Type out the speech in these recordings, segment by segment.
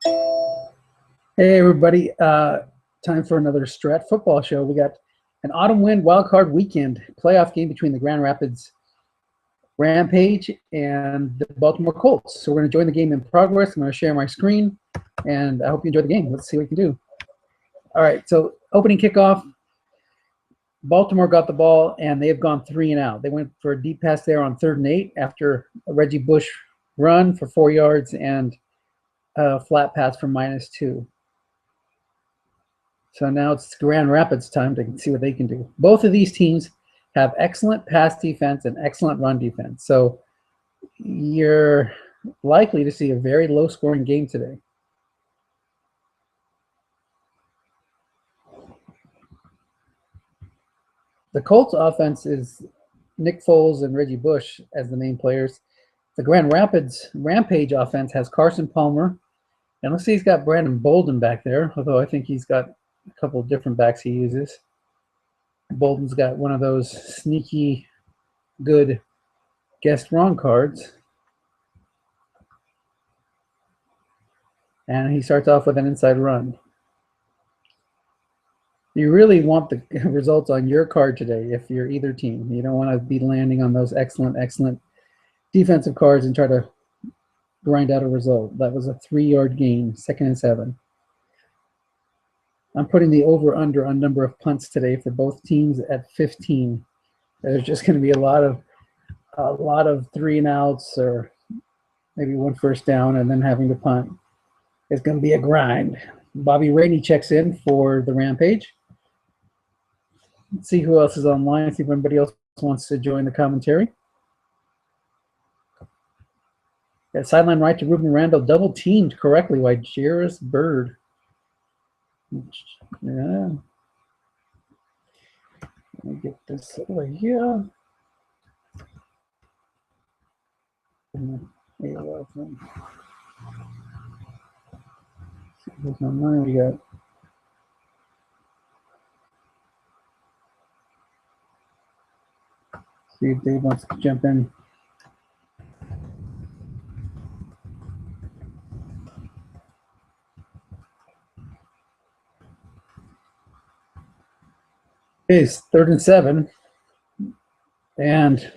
Hey everybody, time for another Strat Football show. We got an autumn wind wildcard weekend playoff game between the Grand Rapids Rampage and the Baltimore Colts. So we're going to join the game in progress. I'm going to share my screen, and I hope you enjoy the game. Let's see what we can do. All right, so opening kickoff, Baltimore got the ball, and they have gone 3 and out. They went for a deep pass there on 3rd and 8 after a Reggie Bush run for 4 yards and a flat pass for -2. So now it's Grand Rapids time to see what they can do. Both of these teams have excellent pass defense and excellent run defense. So you're likely to see a very low-scoring game today. The Colts offense is Nick Foles and Reggie Bush as the main players. The Grand Rapids Rampage offense has Carson Palmer. And let's see, he's got Brandon Bolden back there, although I think he's got a couple of different backs he uses. Bolden's got one of those sneaky good guessed wrong cards. And he starts off with an inside run. You really want the results on your card today if you're either team. You don't want to be landing on those excellent defensive cards and try to grind out a result. That was a 3-yard gain, 2nd and 7. I'm putting the over-under on number of punts today for both teams at 15. There's just going to be a lot of 3 and outs, or maybe 1 first down and then having to punt. It's going to be a grind. Bobby Rainey checks in for the Rampage. Let's see who else is online. See if anybody else wants to join the commentary. Got sideline right to Ruben Randall, double teamed correctly by Jairus Bird. Yeah. Let me get this over here. Who's online? We got see if Dave wants to jump in. It's 3rd and 7, and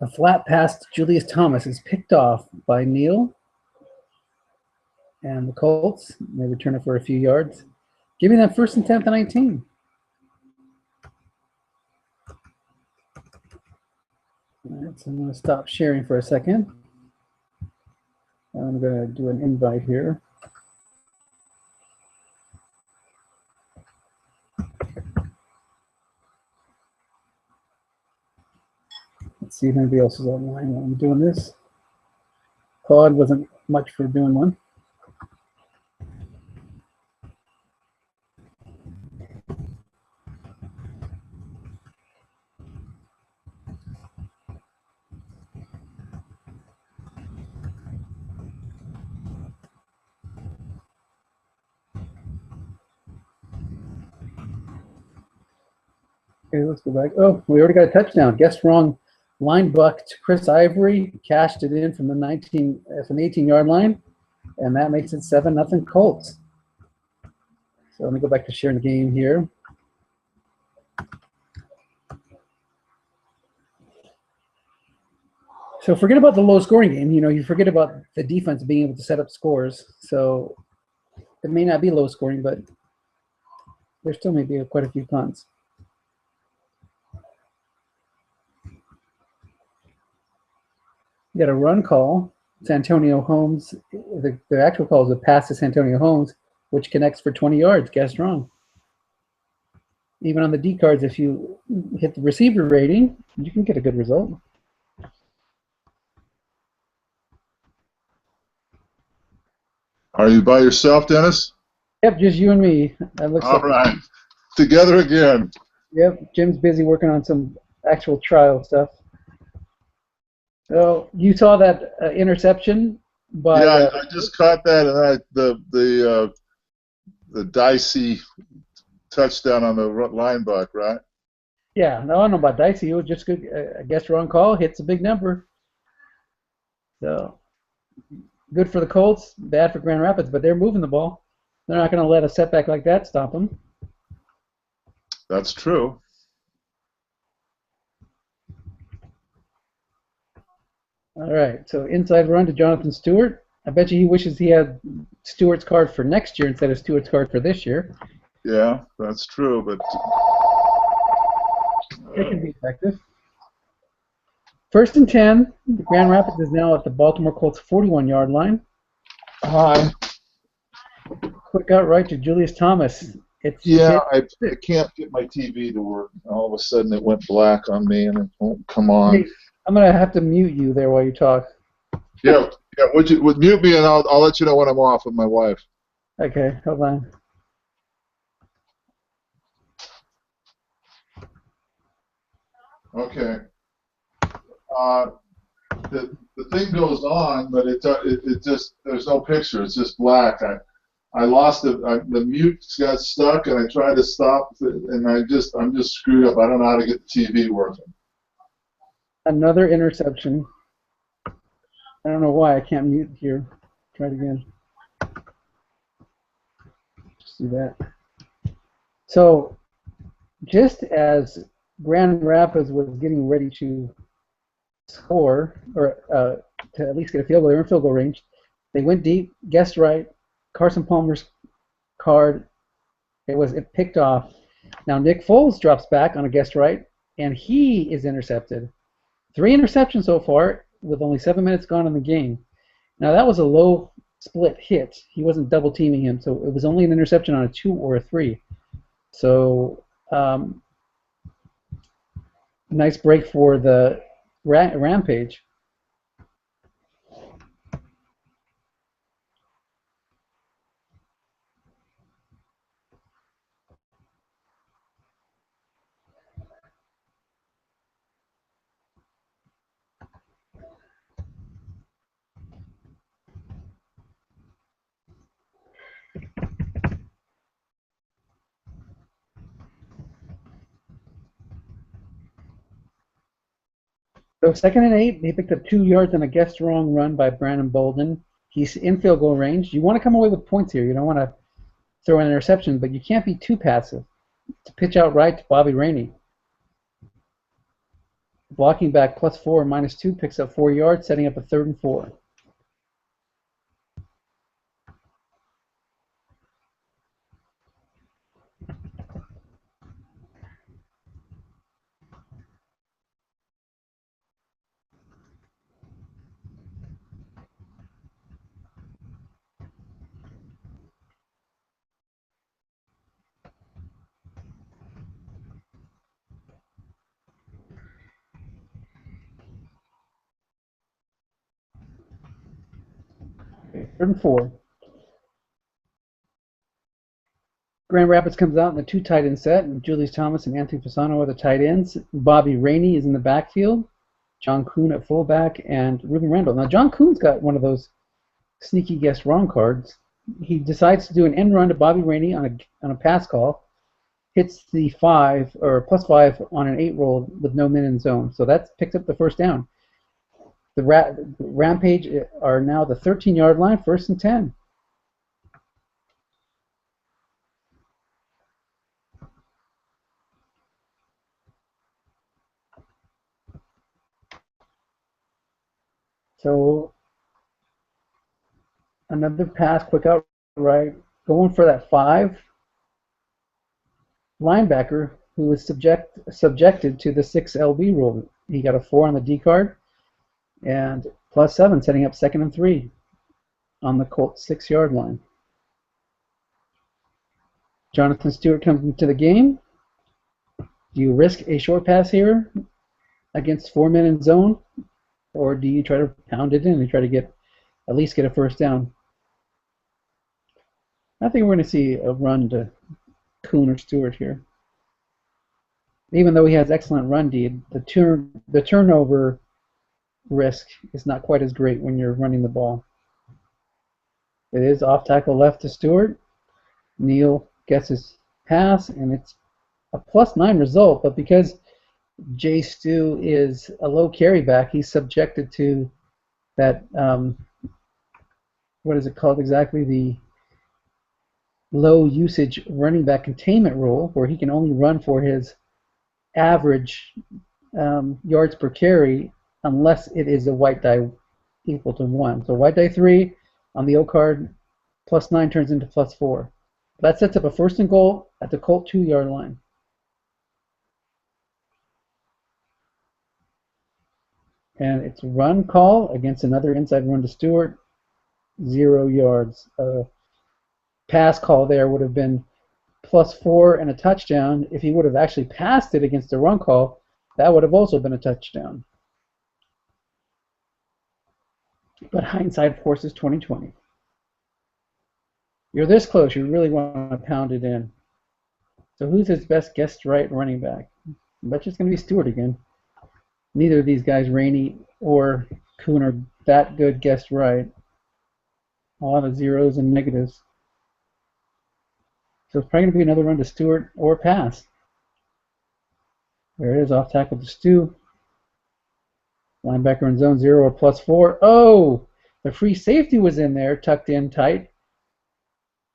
a flat pass to Julius Thomas is picked off by Neal, and the Colts may return it for a few yards, giving them 1st and 10th and 19. All right, so I'm going to stop sharing for a second. I'm going to do an invite here. Let's see if anybody else is online while I'm doing this. Claude wasn't much for doing one. Okay, let's go back. Oh, we already got a touchdown. Guess wrong. Line buck to Chris Ivory, cashed it in from the 18-yard line, and that makes it 7-0 Colts. So let me go back to sharing the game here. So forget about the low-scoring game. You know, you forget about the defense being able to set up scores. So it may not be low-scoring, but there still may be quite a few punts. You got a run call. It's Antonio Holmes. The actual call is a pass to Antonio Holmes, which connects for 20 yards. Guessed wrong. Even on the D cards, if you hit the receiver rating, you can get a good result. Are you by yourself, Dennis? Yep, just you and me. That looks all right. Together again. Yep, Jim's busy working on some actual trial stuff. So you saw that interception, but yeah, I just caught that, and the dicey touchdown on the line buck, right? Yeah, no, I don't know about dicey. It was just good. I guess wrong call hits a big number. So good for the Colts, bad for Grand Rapids, but they're moving the ball. They're not going to let a setback like that stop them. That's true. All right, so inside run to Jonathan Stewart. I bet you he wishes he had Stewart's card for next year instead of Stewart's card for this year. Yeah, that's true, but It can be effective. 1st and 10. The Grand Rapids is now at the Baltimore Colts 41-yard line. hi. Quick out right to Julius Thomas. I can't get my TV to work. All of a sudden, it went black on me, and it won't come on. Hey, I'm gonna have to mute you there while you talk. Yeah. Would mute me, and I'll let you know when I'm off with my wife. Okay, hold on. Okay. The thing goes on, but it just there's no picture. It's just black. I lost it. The mute got stuck, and I tried to stop, and I'm just screwed up. I don't know how to get the TV working. Another interception. I don't know why I can't mute here. Try it again. Just do that. So, just as Grand Rapids was getting ready to score, or to at least get a field goal, they were in field goal range. They went deep, guessed right. Carson Palmer's card, it picked off. Now Nick Foles drops back on a guessed right, and he is intercepted. 3 interceptions so far, with only 7 minutes gone in the game. Now that was a low split hit. He wasn't double teaming him, so it was only an interception on a 2 or a 3. So nice break for the Rampage. So 2nd and 8, he picked up 2 yards on a guessed wrong run by Brandon Bolden. He's in field goal range. You want to come away with points here. You don't want to throw an interception, but you can't be too passive. To pitch out right to Bobby Rainey. Blocking back +4, -2, picks up 4 yards, setting up a 3rd and 4. Okay, 3rd and 4. Grand Rapids comes out in the 2 tight end set, and Julius Thomas and Anthony Fasano are the tight ends. Bobby Rainey is in the backfield. John Kuhn at fullback, and Ruben Randall. Now, John Kuhn's got one of those sneaky guess wrong cards. He decides to do an end run to Bobby Rainey on a pass call, hits the 5 or +5 on an 8 roll with no min in zone. So that's picked up the 1st down. The Rampage are now the 13-yard line, 1st and 10. So another pass, quick out right, going for that 5 linebacker who was subjected to the 6 LB rule. He got a 4 on the D card and +7, setting up 2nd and 3 on the Colts 6-yard line. Jonathan Stewart comes into the game. Do you risk a short pass here against 4 men in zone, or do you try to pound it in and try to at least get a 1st down? I think we're going to see a run to Kuhn or Stewart here. Even though he has excellent run D, the turnover risk is not quite as great when you're running the ball. It is off tackle left to Stewart. Neal gets his pass, and it's a +9 result, but because Jay Stu is a low carry back, he's subjected to that what is it called exactly? The low usage running back containment rule, where he can only run for his average yards per carry unless it is a white die equal to 1. So white die 3 on the O card, +9 turns into +4. That sets up a 1st and goal at the Colt 2-yard line. And it's run call against another inside run to Stewart, 0 yards. Pass call there would have been +4 and a touchdown. If he would have actually passed it against a run call, that would have also been a touchdown. But hindsight, of course, is 2020. You're this close, you really want to pound it in. So who's his best guessed right running back? I bet you it's going to be Stewart again. Neither of these guys, Rainey or Kuhn, are that good guessed right. A lot of zeros and negatives. So it's probably going to be another run to Stewart or pass. There it is, off tackle to Stu. Linebacker in zone 0 or +4. Oh, the free safety was in there, tucked in tight,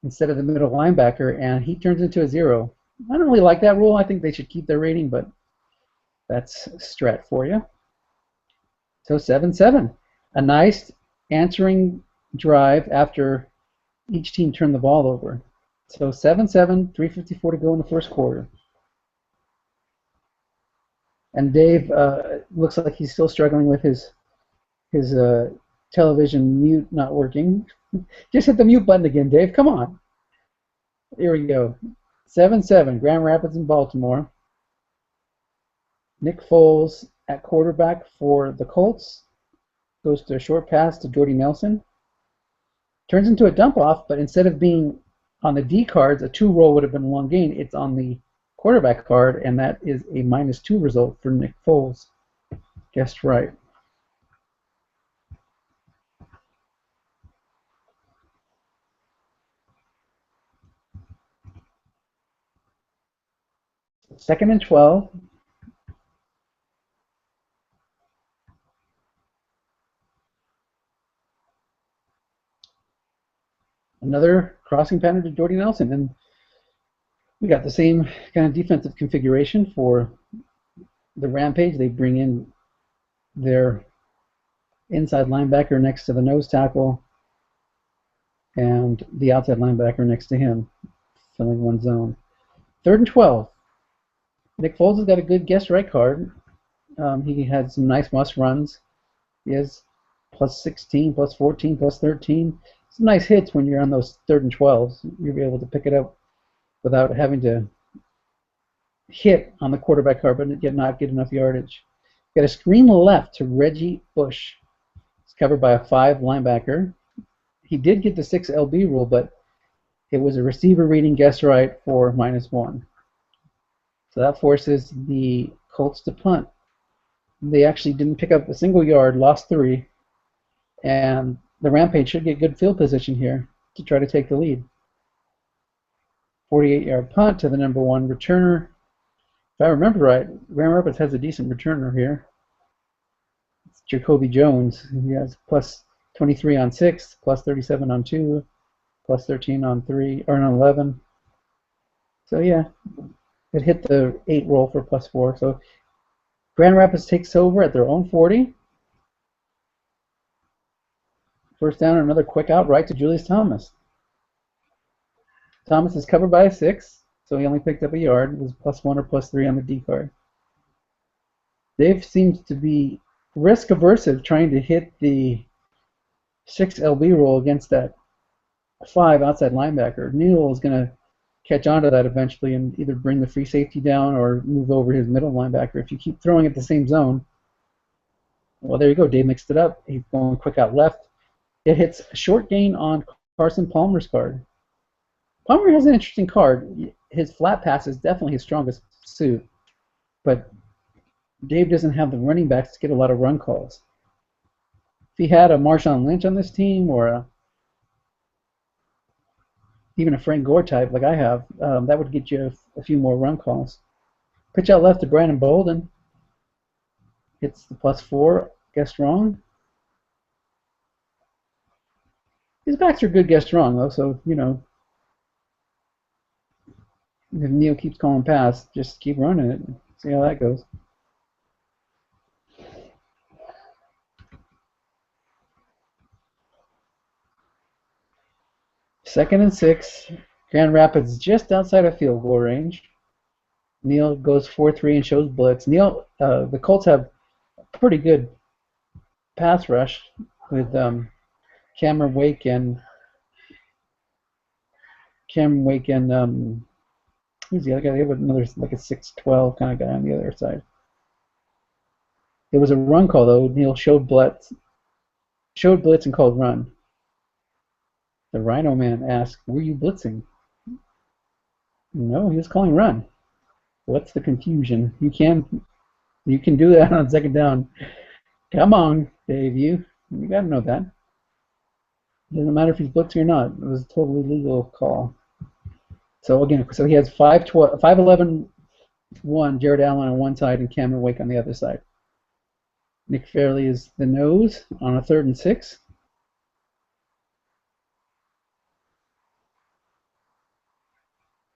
instead of the middle linebacker, and he turns into a 0. I don't really like that rule. I think they should keep their rating, but that's Strat for you. So 7-7. A nice answering drive after each team turned the ball over. So 7-7, 3:54 to go in the first quarter. And Dave looks like he's still struggling with his television mute not working. Just hit the mute button again, Dave. Come on. Here we go. 7-7, Grand Rapids and Baltimore. Nick Foles at quarterback for the Colts. Goes to a short pass to Jordy Nelson. Turns into a dump off, but instead of being on the D cards, a 2 roll would have been a long gain. It's on the quarterback card, and that is a -2 result for Nick Foles. Guessed right. Second and 12. Another crossing pattern to Jordy Nelson, and we got the same kind of defensive configuration for the Rampage. They bring in their inside linebacker next to the nose tackle and the outside linebacker next to him, filling one zone. 3rd and 12. Nick Foles has got a good guess right card. He had some nice must runs. He has +16, +14, +13. Some nice hits when you're on those 3rd and 12s. You'll be able to pick it up without having to hit on the quarterback card, but yet not get enough yardage. Got a screen left to Reggie Bush. It's covered by a 5 linebacker. He did get the 6 LB rule, but it was a receiver reading guess right for -1. So that forces the Colts to punt. They actually didn't pick up a single yard, lost 3, and the Rampage should get good field position here to try to take the lead. 48-yard punt to the number 1 returner. If I remember right, Grand Rapids has a decent returner here. It's Jacoby Jones. He has +23 on 6, +37 on 2, +13 on 3, or on 11. So yeah, it hit the 8 roll for +4. So Grand Rapids takes over at their own 40. First down, another quick out right to Julius Thomas. Thomas is covered by a 6, so he only picked up a yard. It was +1 or +3 on the D card. Dave seems to be risk averse of trying to hit the 6 LB roll against that 5 outside linebacker. Neal is going to catch on to that eventually and either bring the free safety down or move over his middle linebacker. If you keep throwing at the same zone, well, there you go. Dave mixed it up. He's going quick out left. It hits a short gain on Carson Palmer's card. Palmer has an interesting card. His flat pass is definitely his strongest suit, but Dave doesn't have the running backs to get a lot of run calls. If he had a Marshawn Lynch on this team or even a Frank Gore type like I have, that would get you a few more run calls. Pitch out left to Brandon Bolden. Hits the +4, guessed wrong. His backs are good guessed wrong, though, so, if Neil keeps calling pass, just keep running it. See how that goes. Second and 6. Grand Rapids just outside of field goal range. Neil goes 4-3 and shows blitz. The Colts have a pretty good pass rush with Cameron Wake and who's the other guy? They have another like a 6'12" kind of guy on the other side. It was a run call though. Neil showed blitz and called run. The Rhino man asked, "Were you blitzing?" No, he was calling run. What's the confusion? You can do that on second down. Come on, Dave. You got to know that. It doesn't matter if he's blitzing or not. It was a totally legal call. So again, he has 5'11", Jared Allen on one side and Cameron Wake on the other side. Nick Fairley is the nose on a 3rd and 6.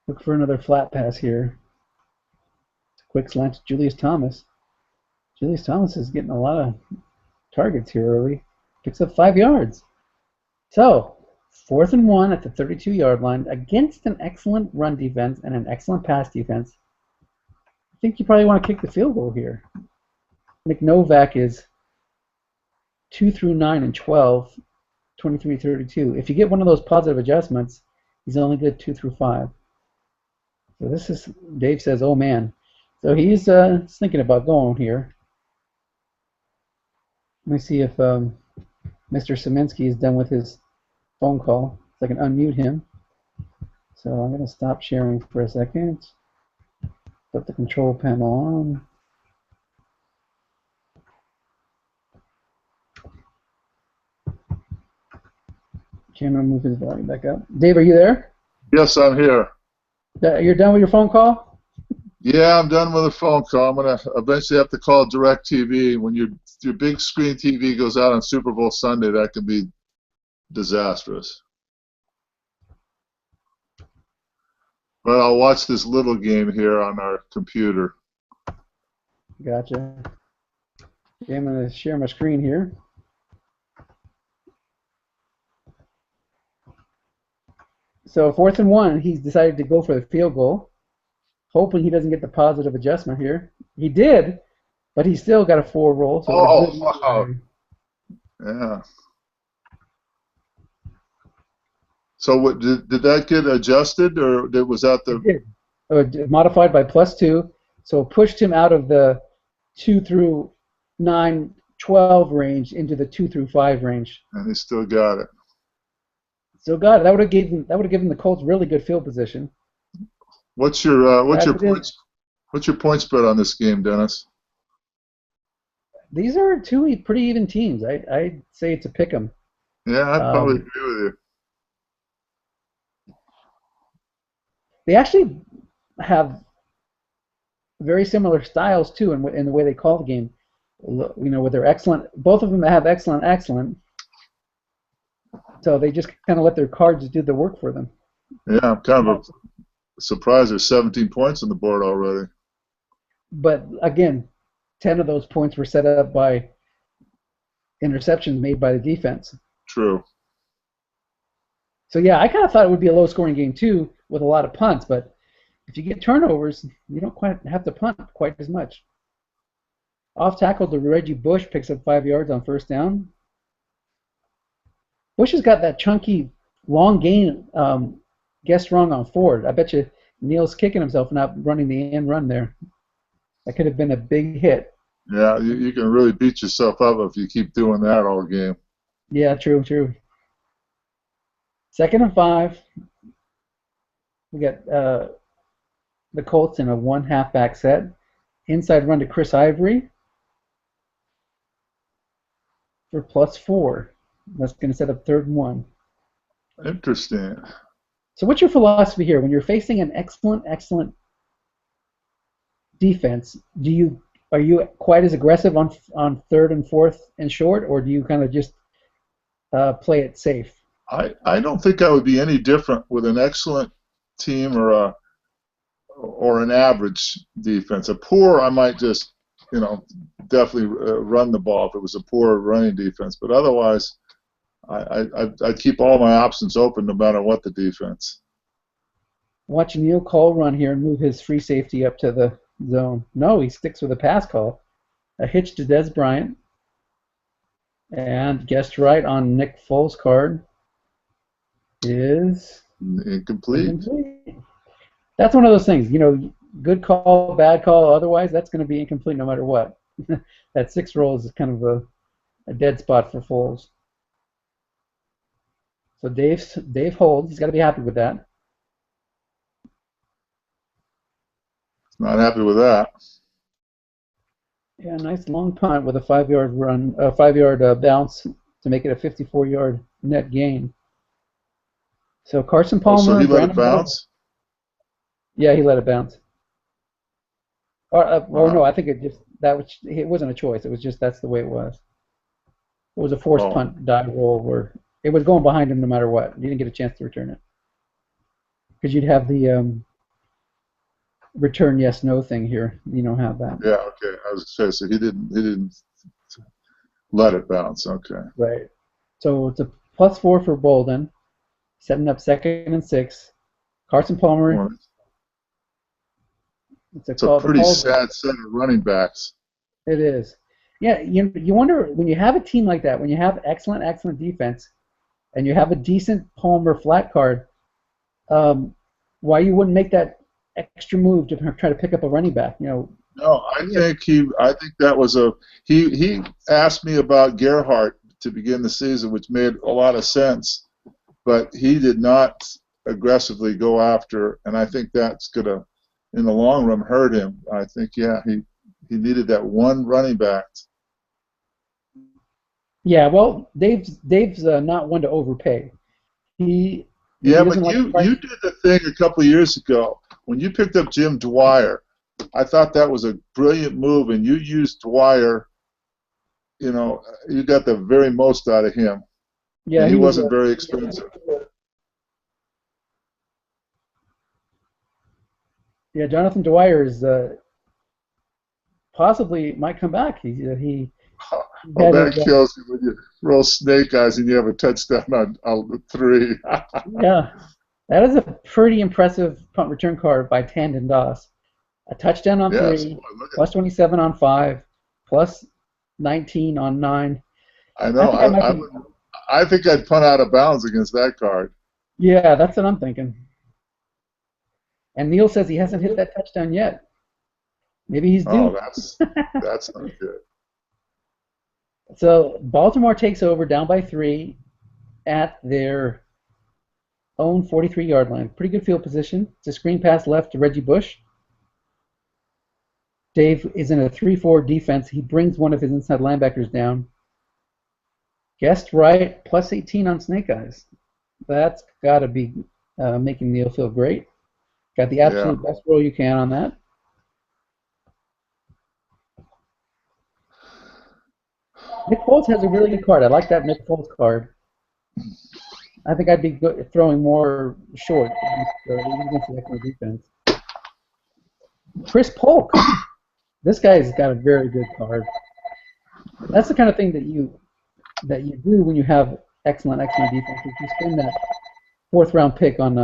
Look for another flat pass here. Quick slant to Julius Thomas. Julius Thomas is getting a lot of targets here early. Picks up 5 yards. So, 4th and 1 at the 32-yard line against an excellent run defense and an excellent pass defense. I think you probably want to kick the field goal here. Nick Novak is 2 through 9 and 12, 23-32. If you get one of those positive adjustments, he's only good 2 through 5. So this is, Dave says, oh man. So he's thinking about going here. Let me see if Mr. Szymanski is done with his phone call, so I can unmute him. So I'm going to stop sharing for a second. Put the control panel on. Okay, I'm going to move his volume back up. Dave, are you there? Yes, I'm here. You're done with your phone call? Yeah, I'm done with the phone call. I'm going to eventually have to call DirecTV. When your big screen TV goes out on Super Bowl Sunday, that can be disastrous. But I'll watch this little game here on our computer. Gotcha. Okay, I'm going to share my screen here. So 4th and 1, he's decided to go for the field goal, hoping he doesn't get the positive adjustment here. He did, but he still got a 4 roll. So wow. Yeah. So what, did that get adjusted, or was that the... It did. Modified by +2, so it pushed him out of the 2 through 9, 12 range into the 2 through 5 range. And he still got it. Still got it. That would have given the Colts really good field position. What's your point spread on this game, Dennis? These are 2 pretty even teams. I'd say it's a pick 'em. Yeah, I'd probably agree with you. They actually have very similar styles too, in the way they call the game. With their excellent. Both of them have excellent. So they just kind of let their cards do the work for them. Yeah, I'm kind of surprised there's 17 points on the board already. But again, 10 of those points were set up by interceptions made by the defense. True. So yeah, I kind of thought it would be a low-scoring game too, with a lot of punts. But if you get turnovers, you don't quite have to punt quite as much. Off tackle to Reggie Bush picks up 5 yards on 1st down. Bush has got that chunky, long gain guessed wrong on Ford. I bet you Neil's kicking himself for not running the end run there. That could have been a big hit. Yeah, you can really beat yourself up if you keep doing that all game. Yeah, true. 2nd and 5. We got the Colts in a 1 halfback set. Inside run to Chris Ivory for +4. That's going to set up 3rd and 1. Interesting. So what's your philosophy here? When you're facing an excellent defense, are you quite as aggressive on 3rd and 4th and short, or do you kind of just play it safe? I don't think I would be any different with an excellent team or an average defense. A poor, I might just, definitely run the ball if it was a poor running defense. But otherwise, I'd keep all my options open no matter what the defense. Watch Neil Cole run here and move his free safety up to the zone. No, he sticks with a pass call. A hitch to Des Bryant. And guessed right on Nick Foles' card is incomplete. That's one of those things, good call, bad call, otherwise that's going to be incomplete no matter what. That 6 roll is kind of a dead spot for Foles. So Dave holds. He's got to be happy with that. Not happy with that. Yeah, nice long punt with a 5-yard run, a 5-yard bounce to make it a 54-yard net gain. So Carson Palmer. So he let it bounce? Yeah, he let it bounce. Or no, I think it wasn't a choice. It was just that's the way it was. It was a forced punt die roll where it was going behind him no matter what. You didn't get a chance to return it because you'd have the return yes no thing here. You don't have that. Yeah, okay. I was going to say, so he didn't let it bounce. Okay. Right. So it's a +4 for Bolden, setting up 2nd and 6. Carson Palmer. It's a pretty sad set of running backs. It is. Yeah, you wonder when you have a team like that, when you have excellent defense, and you have a decent Palmer flat card, why you wouldn't make that extra move to try to pick up a running back? No, I think that was he asked me about Gerhardt to begin the season, which made a lot of sense, but he did not aggressively go after, and I think that's gonna, in the long run, hurt him. I think he needed that one running back. Yeah, well, Dave's not one to overpay. But you did the thing a couple of years ago when you picked up Jim Dwyer. I thought that was a brilliant move, and you used Dwyer. You got the very most out of him. Yeah, he wasn't very expensive. Yeah, Jonathan Dwyer is possibly might come back. He that kills you when you roll snake eyes and you have a touchdown on 3. Yeah, that is a pretty impressive punt return card by Tandon Doss. A touchdown on 3, +27 on 5, +19 on 9. I know. I think I'd punt out of bounds against that card. Yeah, that's what I'm thinking. And Neil says he hasn't hit that touchdown yet. Maybe he's due. Oh, that's not good. So Baltimore takes over down by 3 at their own 43-yard line. Pretty good field position. It's a screen pass left to Reggie Bush. Dave is in a 3-4 defense. He brings one of his inside linebackers down. Guessed right, +18 on snake eyes. That's got to be making Neil feel great. Got the absolute best roll you can on that. Nick Foles has a really good card. I like that Nick Foles card. I think I'd be throwing more short against the excellent defense. Chris Polk. This guy's got a very good card. That's the kind of thing that you do when you have excellent defense. If you spend that 4th-round pick on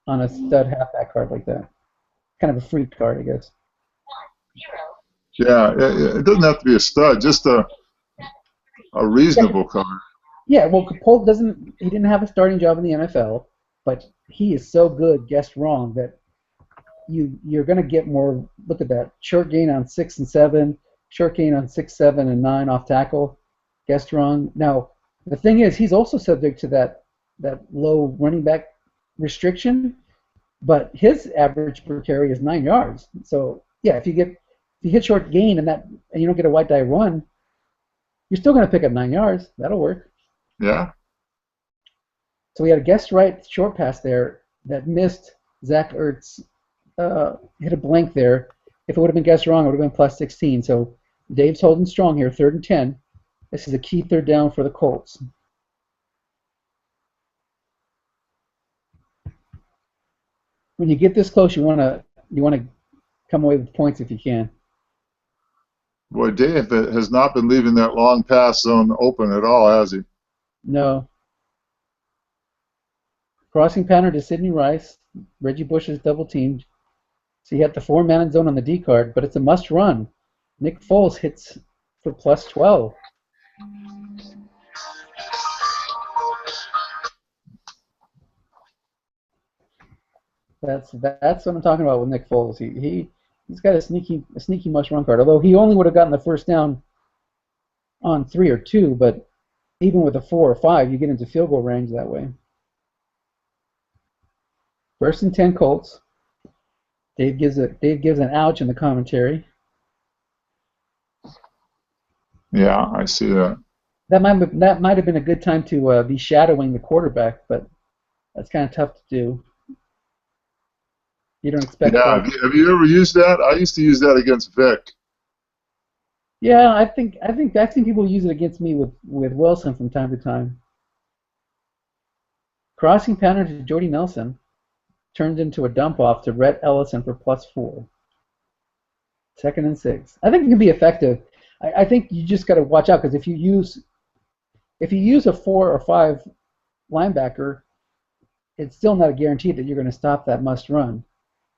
a stud halfback card like that, kind of a freak card, I guess. Yeah, it doesn't have to be a stud, just a reasonable card. Yeah, well, Polk he didn't have a starting job in the NFL, but he is so good, guessed wrong, that you're going to get more. Look at that, short gain on 6 and 7, short gain on 6, 7, and 9 off tackle, guessed wrong. Now, the thing is, he's also subject to that low running back restriction, but his average per carry is 9 yards. So yeah, if you hit short gain and you don't get a white die run, you're still going to pick up 9 yards. That'll work. Yeah. So we had a guessed right short pass there that missed. Zach Ertz hit a blank there. If it would have been guessed wrong, it would have been +16. So Dave's holding strong here, 3rd and 10. This is a key 3rd down for the Colts. when you get this close, you wanna come away with points if you can. Boy, Dave has not been leaving that long pass zone open at all, has he? No. Crossing pattern to Sidney Rice. Reggie Bush is double teamed. So you have the 4-man zone on the D card, but it's a must run. Nick Foles hits for plus 12. That's what I'm talking about with Nick Foles. He's got a sneaky must run card. Although he only would have gotten the first down on 3 or 2, but even with a 4 or 5, you get into field goal range that way. 1st and 10 Colts. Dave gives an ouch in the commentary. Yeah, I see that. That might have been a good time to be shadowing the quarterback, but that's kind of tough to do. You don't expect. Yeah, have you ever used that? I used to use that against Vic. Yeah, I've seen people use it against me with Wilson from time to time. Crossing pattern to Jordy Nelson turned into a dump off to Rhett Ellison for plus 4. 2nd and 6. I think it can be effective. I think you just got to watch out because if you use a 4 or 5 linebacker, it's still not a guarantee that you're going to stop that must run.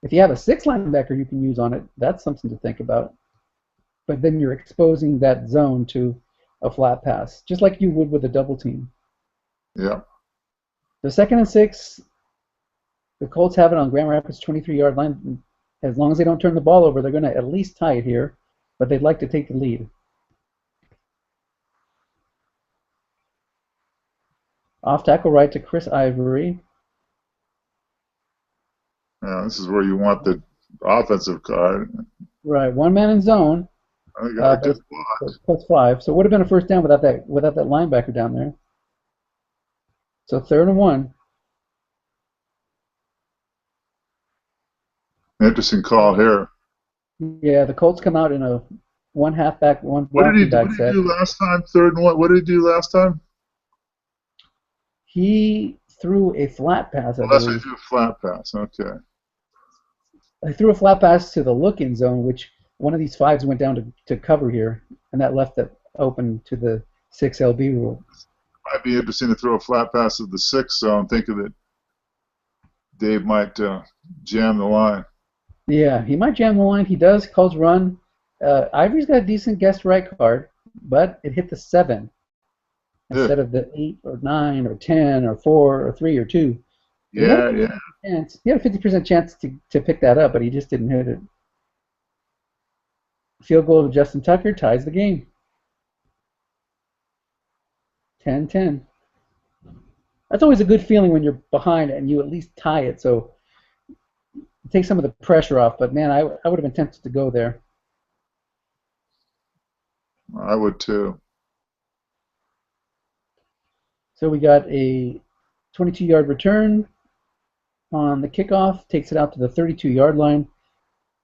If you have a 6 linebacker you can use on it, that's something to think about. But then you're exposing that zone to a flat pass, just like you would with a double team. Yeah. The 2nd and 6, the Colts have it on Grand Rapids' 23-yard line. As long as they don't turn the ball over, they're going to at least tie it here, but they'd like to take the lead. Off tackle right to Chris Ivory. Yeah, this is where you want the offensive card. Right, 1-man in zone. I got a good plus 5. So it would have been a first down without that linebacker down there. So 3rd and 1. Interesting call here. Yeah, the Colts come out in a 1 halfback, 1 What did he set. do last time? 3rd and 1. What did he do last time? He threw a flat pass. That's what he threw a flat pass. Okay. He threw a flat pass to the look-in zone, which one of these 5s went down to cover here, and that left it open to the 6 LB rule. Might be interesting to throw a flat pass at the 6 zone. Think of it. Dave might jam the line. Yeah, he might jam the line. He does. Calls run. Ivory's got a decent guest right card, but it hit the 7 instead of the 8 or 9 or 10 or 4 or 3 or 2. Yeah. He had a 50% chance to pick that up, but he just didn't hit it. Field goal of Justin Tucker ties the game. 10-10. That's always a good feeling when you're behind and you at least tie it, so it takes some of the pressure off. But, man, I would have been tempted to go there. I would, too. So we got a 22-yard return on the kickoff, takes it out to the 32-yard line.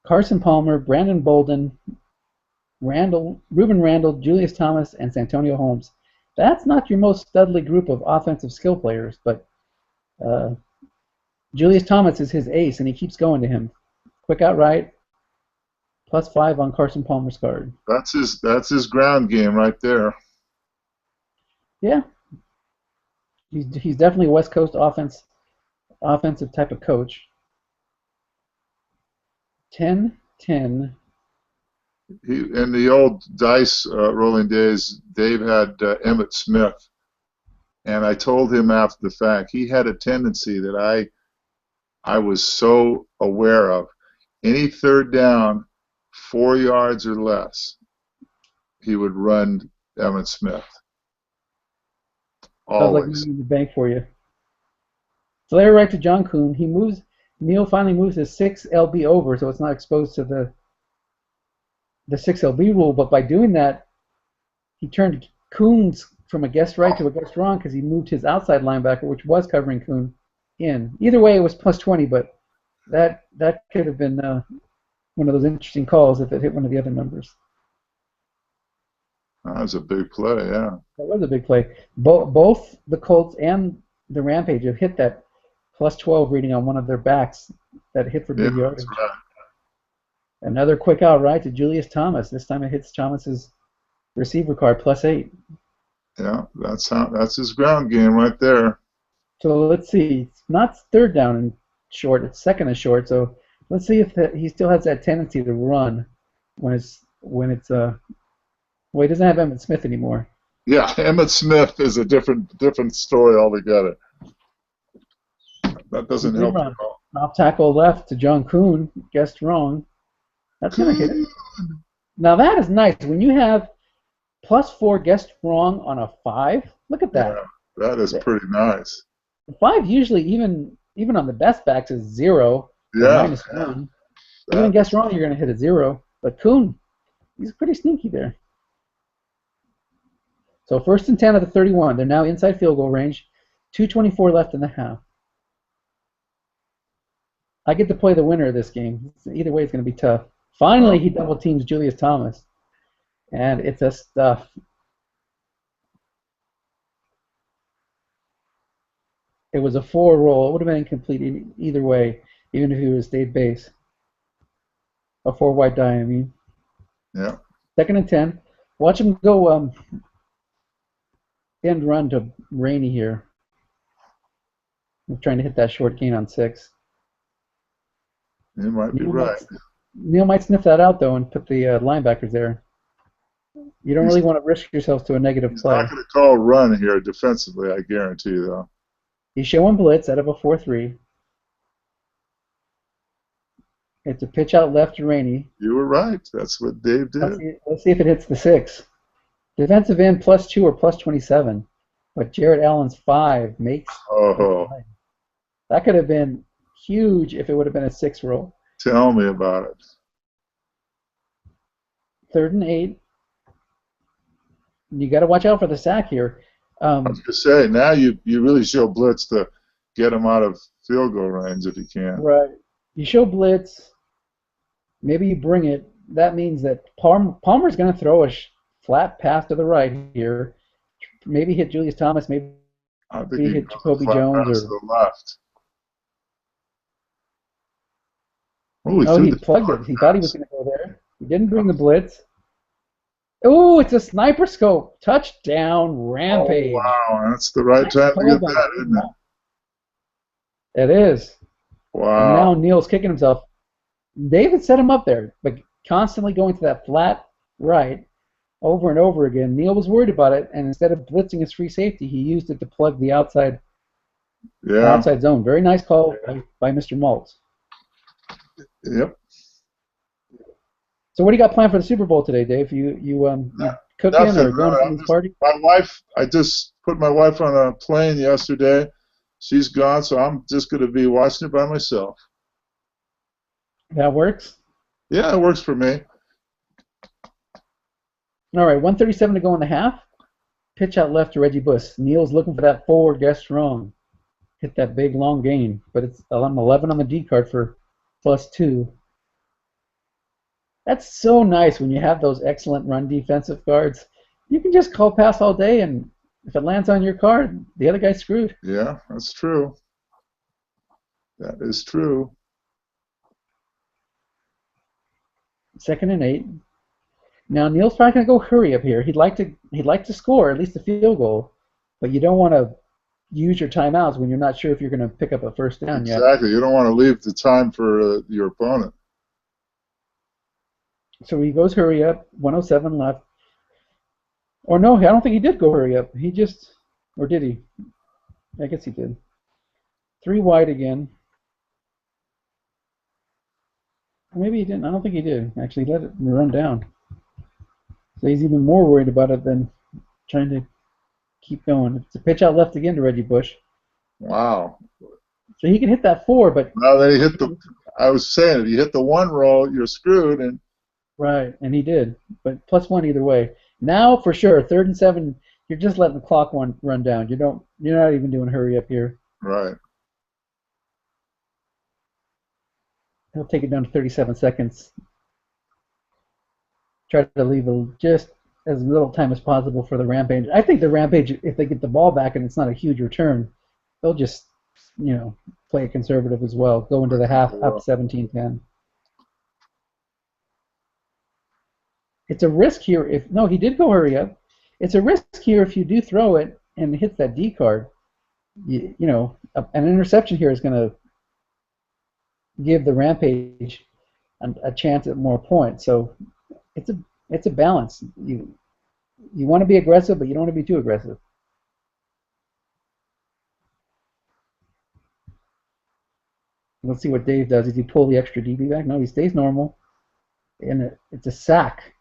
Carson Palmer, Brandon Bolden, Reuben Randall, Julius Thomas, and Santonio Holmes. That's not your most studly group of offensive skill players, but Julius Thomas is his ace, and he keeps going to him. Quick out right, plus 5 on Carson Palmer's card. That's his ground game right there. Yeah. He's definitely a West Coast offensive type of coach. 10-10. In the old dice rolling days, Dave had Emmitt Smith, and I told him after the fact he had a tendency that I was so aware of. Any 3rd down, 4 yards or less, he would run Emmitt Smith. Always. Sounds like the bank for you. So they're right to John Kuhn. Neal finally moves his 6 LB over, so it's not exposed to the 6 LB rule. But by doing that, he turned Kuhn's from a guest right to a guest wrong because he moved his outside linebacker, which was covering Kuhn, in. Either way, it was plus 20, but that could have been one of those interesting calls if it hit one of the other numbers. That was a big play, yeah. That was a big play. Both the Colts and the Rampage have hit that plus 12 reading on one of their backs that hit for Yeah, big yardage. that's right. Another quick out right to Julius Thomas. This time it hits Thomas's receiver card +8. Yeah, that's his ground game right there. So let's see. It's not third down and short. It's second and short. So let's see if he still has that tendency to run when it's well, he doesn't have Emmitt Smith anymore. Yeah, Emmitt Smith is a different story altogether. That doesn't help at all. Off tackle left to John Kuhn. Guessed wrong. That's going to hit it. Now that is nice. When you have +4 guessed wrong on a 5, look at that. Yeah, that is pretty nice. The 5 usually, even on the best backs, is 0 Yeah. or -1. Even guessed wrong, you're going to hit a 0. But Kuhn, he's pretty sneaky there. So 1st and 10 at the 31. They're now inside field goal range. 2:24 left in the half. I get to play the winner of this game. Either way, it's going to be tough. Finally, he double teams Julius Thomas. And it's a stuff. It was a 4 roll. It would have been incomplete either way, even if he would have stayed base. A 4 wide die, I mean. Yeah. 2nd and 10. Watch him go end run to Rainey here. I'm trying to hit that short gain on 6. You might be right. Neil might sniff that out, though, and put the linebackers there. You don't really want to risk yourself to a negative play. He's not going to call run here defensively, I guarantee you, though. He's showing blitz out of a 4-3. It's a pitch out left to Rainey. You were right. That's what Dave did. Let's see if it hits the 6. Defensive end +2 or +27. But Jarrett Allen's 5 makes. Oh. That could have been huge if it would have been a 6 roll. Tell me about it. 3rd and 8. You got to watch out for the sack here. I was going to say, now you really show blitz to get him out of field goal range if you can. Right. You show blitz. Maybe you bring it. That means that Palmer's going to throw a flat pass to the right here. Maybe hit Julius Thomas. Maybe hit Jacoby Jones. To the left. He plugged it. He thought he was going to go there. He didn't bring the blitz. Oh, it's a sniper scope. Touchdown, Rampage. Oh, wow, that's the right time to get that, isn't it? It is. Wow. And now Neil's kicking himself. David set him up there, but constantly going to that flat right over and over again. Neil was worried about it, and instead of blitzing his free safety, he used it to plug the outside zone. Very nice call by Mr. Maltz. Yep. So what do you got planned for the Super Bowl today, Dave? You cooking or going to someone's party? My wife, I just put my wife on a plane yesterday. She's gone, so I'm just going to be watching it by myself. That works? Yeah, it works for me. All right, 1:37 to go in the half. Pitch out left to Reggie Bush. Neil's looking for that forward, guessed wrong. Hit that big, long gain, but it's 11 on the D card for +2. That's so nice when you have those excellent run defensive guards. You can just call pass all day, and if it lands on your card, the other guy's screwed. Yeah, that's true. That is true. 2nd and 8. Now Neil's probably gonna go hurry up here. He'd like to score at least a field goal, but you don't want to use your timeouts when you're not sure if you're going to pick up a first down yet. Exactly. You don't want to leave the time for your opponent. So he goes hurry up. 1:07 left. Or no, I don't think he did go hurry up. He just, or did he? I guess he did. 3 wide again. Or maybe he didn't. I don't think he did. Actually, let it run down. So he's even more worried about it than trying to keep going. It's a pitch out left again to Reggie Bush. Wow. So he can hit that 4, but now that he hit the, I was saying, if you hit the 1 roll, you're screwed. And right, and he did. But +1 either way. Now for sure, 3rd and 7. You're just letting the clock run down. You're not even doing hurry up here. Right. He'll take it down to 37 seconds. Try to leave just as little time as possible for the Rampage. I think the Rampage, if they get the ball back and it's not a huge return, they'll just play it conservative as well. Go into the half up 17-10. It's a risk here. He did go hurry up. It's a risk here if you do throw it and it hits that D card. An interception here is going to give the Rampage a chance at more points. So it's a balance. You want to be aggressive, but you don't want to be too aggressive. Let's see what Dave does. Does he pull the extra DB back? No, he stays normal. And it's a sack.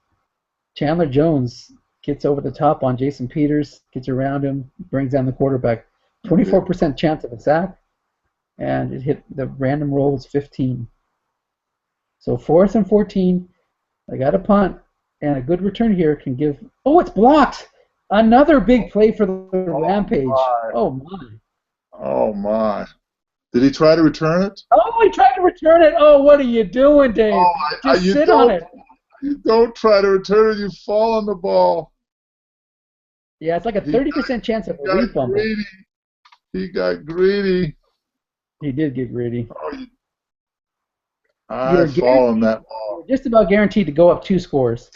Chandler Jones gets over the top on Jason Peters, gets around him, brings down the quarterback. 24% chance of a sack, and it hit the random roll was 15. So 4th and 14. I got a punt, and a good return here can give. Oh, it's blocked! Another big play for the Rampage. Oh my! Oh my! Did he try to return it? Oh, he tried to return it. Oh, what are you doing, Dave? Just sit on it. You don't try to return it. You fall on the ball. Yeah, it's like a 30% chance of a refumble. He got greedy. He did get greedy. I fall on that ball. You're just about guaranteed to go up 2 scores.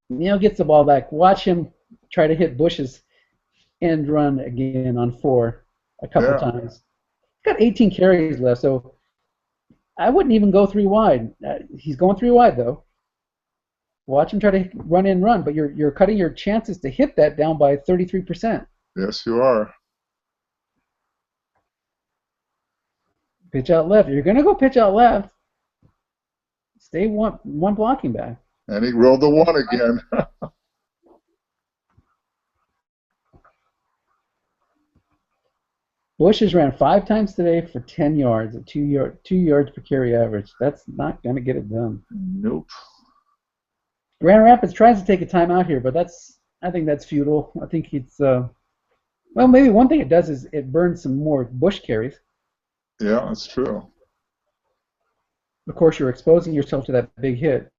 Neal gets the ball back. Watch him try to hit Bush's end run again on 4 a couple times. He's got 18 carries left, so I wouldn't even go 3 wide. He's going 3 wide, though. Watch him try to run, but you're cutting your chances to hit that down by 33%. Yes, you are. Pitch out left. You're going to go pitch out left. Stay one blocking back. And he rolled the 1 again. Bush has ran 5 times today for 10 yards at 2 yards per carry average. That's not going to get it done. Nope. Grand Rapids tries to take a timeout here, but I think that's futile. I think it's well, maybe one thing it does is it burns some more Bush carries. Yeah, that's true. Of course, you're exposing yourself to that big hit.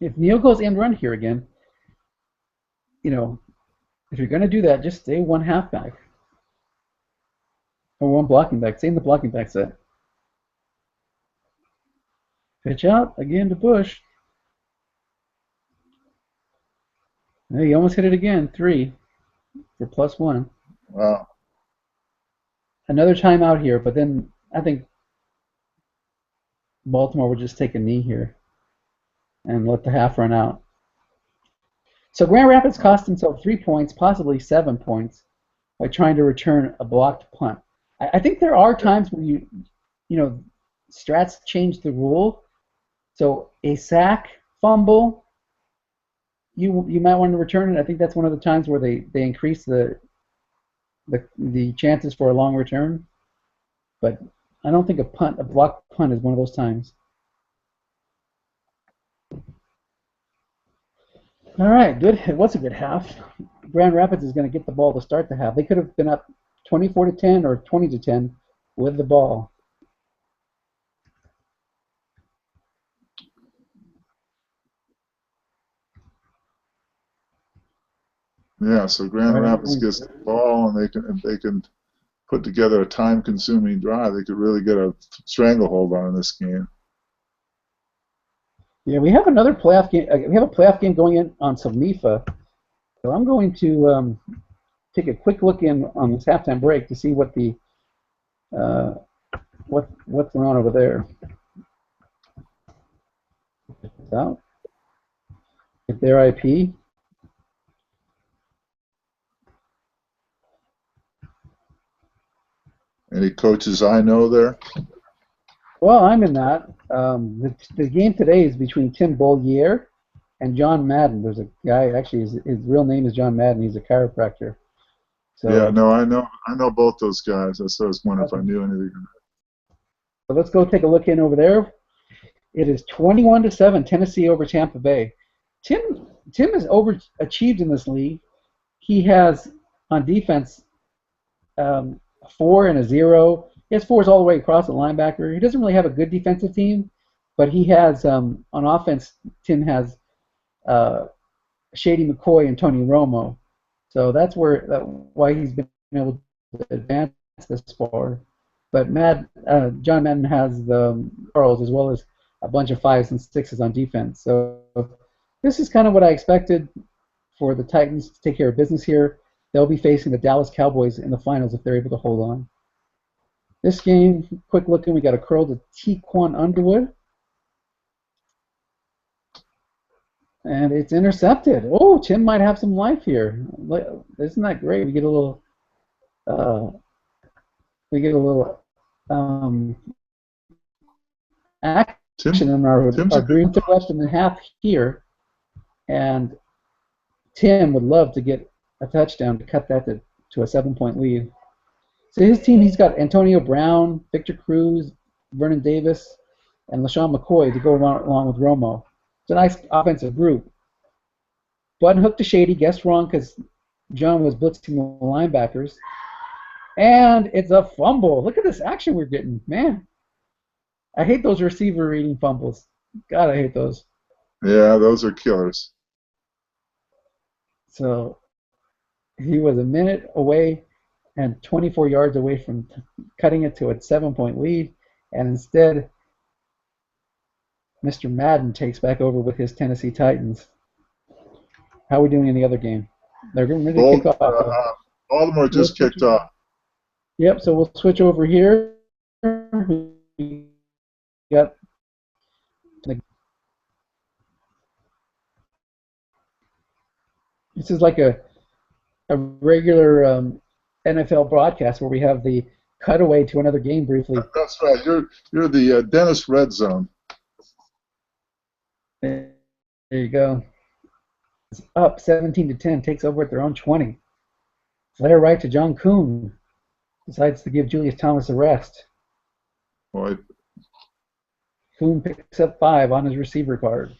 If Neal goes end run here again, if you're going to do that, just stay 1 halfback or 1 blocking back. Stay in the blocking back set. Pitch out again to Bush. Hey, he almost hit it again. 3 for +1. Wow. Another timeout here, but then I think Baltimore would just take a knee here and let the half run out. So Grand Rapids cost himself 3 points, possibly 7 points, by trying to return a blocked punt. I think there are times when Strats change the rule. So a sack, fumble, you might want to return it. I think that's one of the times where they increase the chances for a long return. But I don't think a blocked punt is one of those times. All right, good. It was a good half. Grand Rapids is going to get the ball to start the half. They could have been up 24-10 or 20-10 with the ball. Yeah, so Grand Rapids gets the ball, and they can put together a time-consuming drive. They could really get a stranglehold on this game. Yeah, we have another playoff game. We have a playoff game going in on Salifa. So I'm going to take a quick look in on this halftime break to see what the what's going on over there. Out. Get their IP. Any coaches I know there? Well, I'm in that. The game today is between Tim Bollier and John Madden. There's a guy, actually, his real name is John Madden. He's a chiropractor. So, yeah, no, I know both those guys. I was wondering if I knew anything. So let's go take a look in over there. It is 21-7, Tennessee over Tampa Bay. Tim has overachieved in this league. He has, on defense, 4 and a 0. He has 4s all the way across the linebacker. He doesn't really have a good defensive team, but he has, on offense, Tim has Shady McCoy and Tony Romo. So that's why he's been able to advance this far. But John Madden has the Carls as well as a bunch of 5s and 6s on defense. So this is kind of what I expected for the Titans to take care of business here. They'll be facing the Dallas Cowboys in the finals if they're able to hold on. This game, quick looking, we got a curl to Tequan Underwood. And it's intercepted. Oh, Tim might have some life here. Isn't that great? We get a little action in our green to left in the half here, and Tim would love to get a touchdown to cut that to a 7-point lead. So his team, he's got Antonio Brown, Victor Cruz, Vernon Davis, and LaShawn McCoy to go along with Romo. It's a nice offensive group. Button hook to Shady, guessed wrong because John was blitzing the linebackers. And it's a fumble. Look at this action we're getting, man. I hate those receiver reading fumbles. God, I hate those. Yeah, those are killers. So he was a minute away and 24 yards away from cutting it to a 7-point lead, and instead Mr. Madden takes back over with his Tennessee Titans. How are we doing in the other game? They're getting ready to kick off. Baltimore just kicked off. Yep, so we'll switch over here. We got this is like a regular NFL broadcast where we have the cutaway to another game briefly. That's right. You're the Dennis Red Zone. There you go. It's up 17-10, takes over at their own 20. Flare right to John Kuhn. Decides to give Julius Thomas a rest. Boy. Kuhn picks up 5 on his receiver card.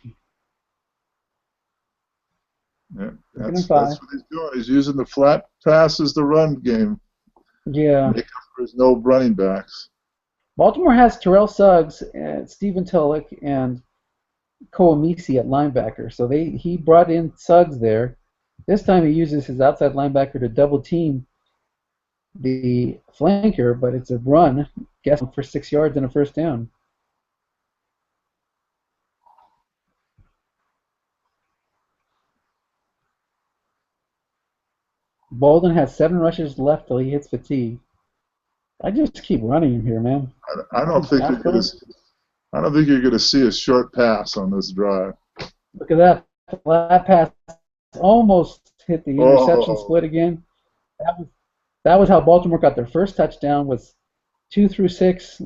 Yeah, that's what he's doing. He's using the flat pass as the run game. Yeah. There's no running backs. Baltimore has Terrell Suggs, Stephen Tulloch, and Koamisi at linebacker. So he brought in Suggs there. This time he uses his outside linebacker to double team the flanker, but it's a run, guess for 6 yards and a first down. Bolden has 7 rushes left till he hits fatigue. I just keep running him here, man. I don't think you're going to see a short pass on this drive. Look at that flat pass, almost hit the interception split again. That was how Baltimore got their first touchdown. Was 2 through 6,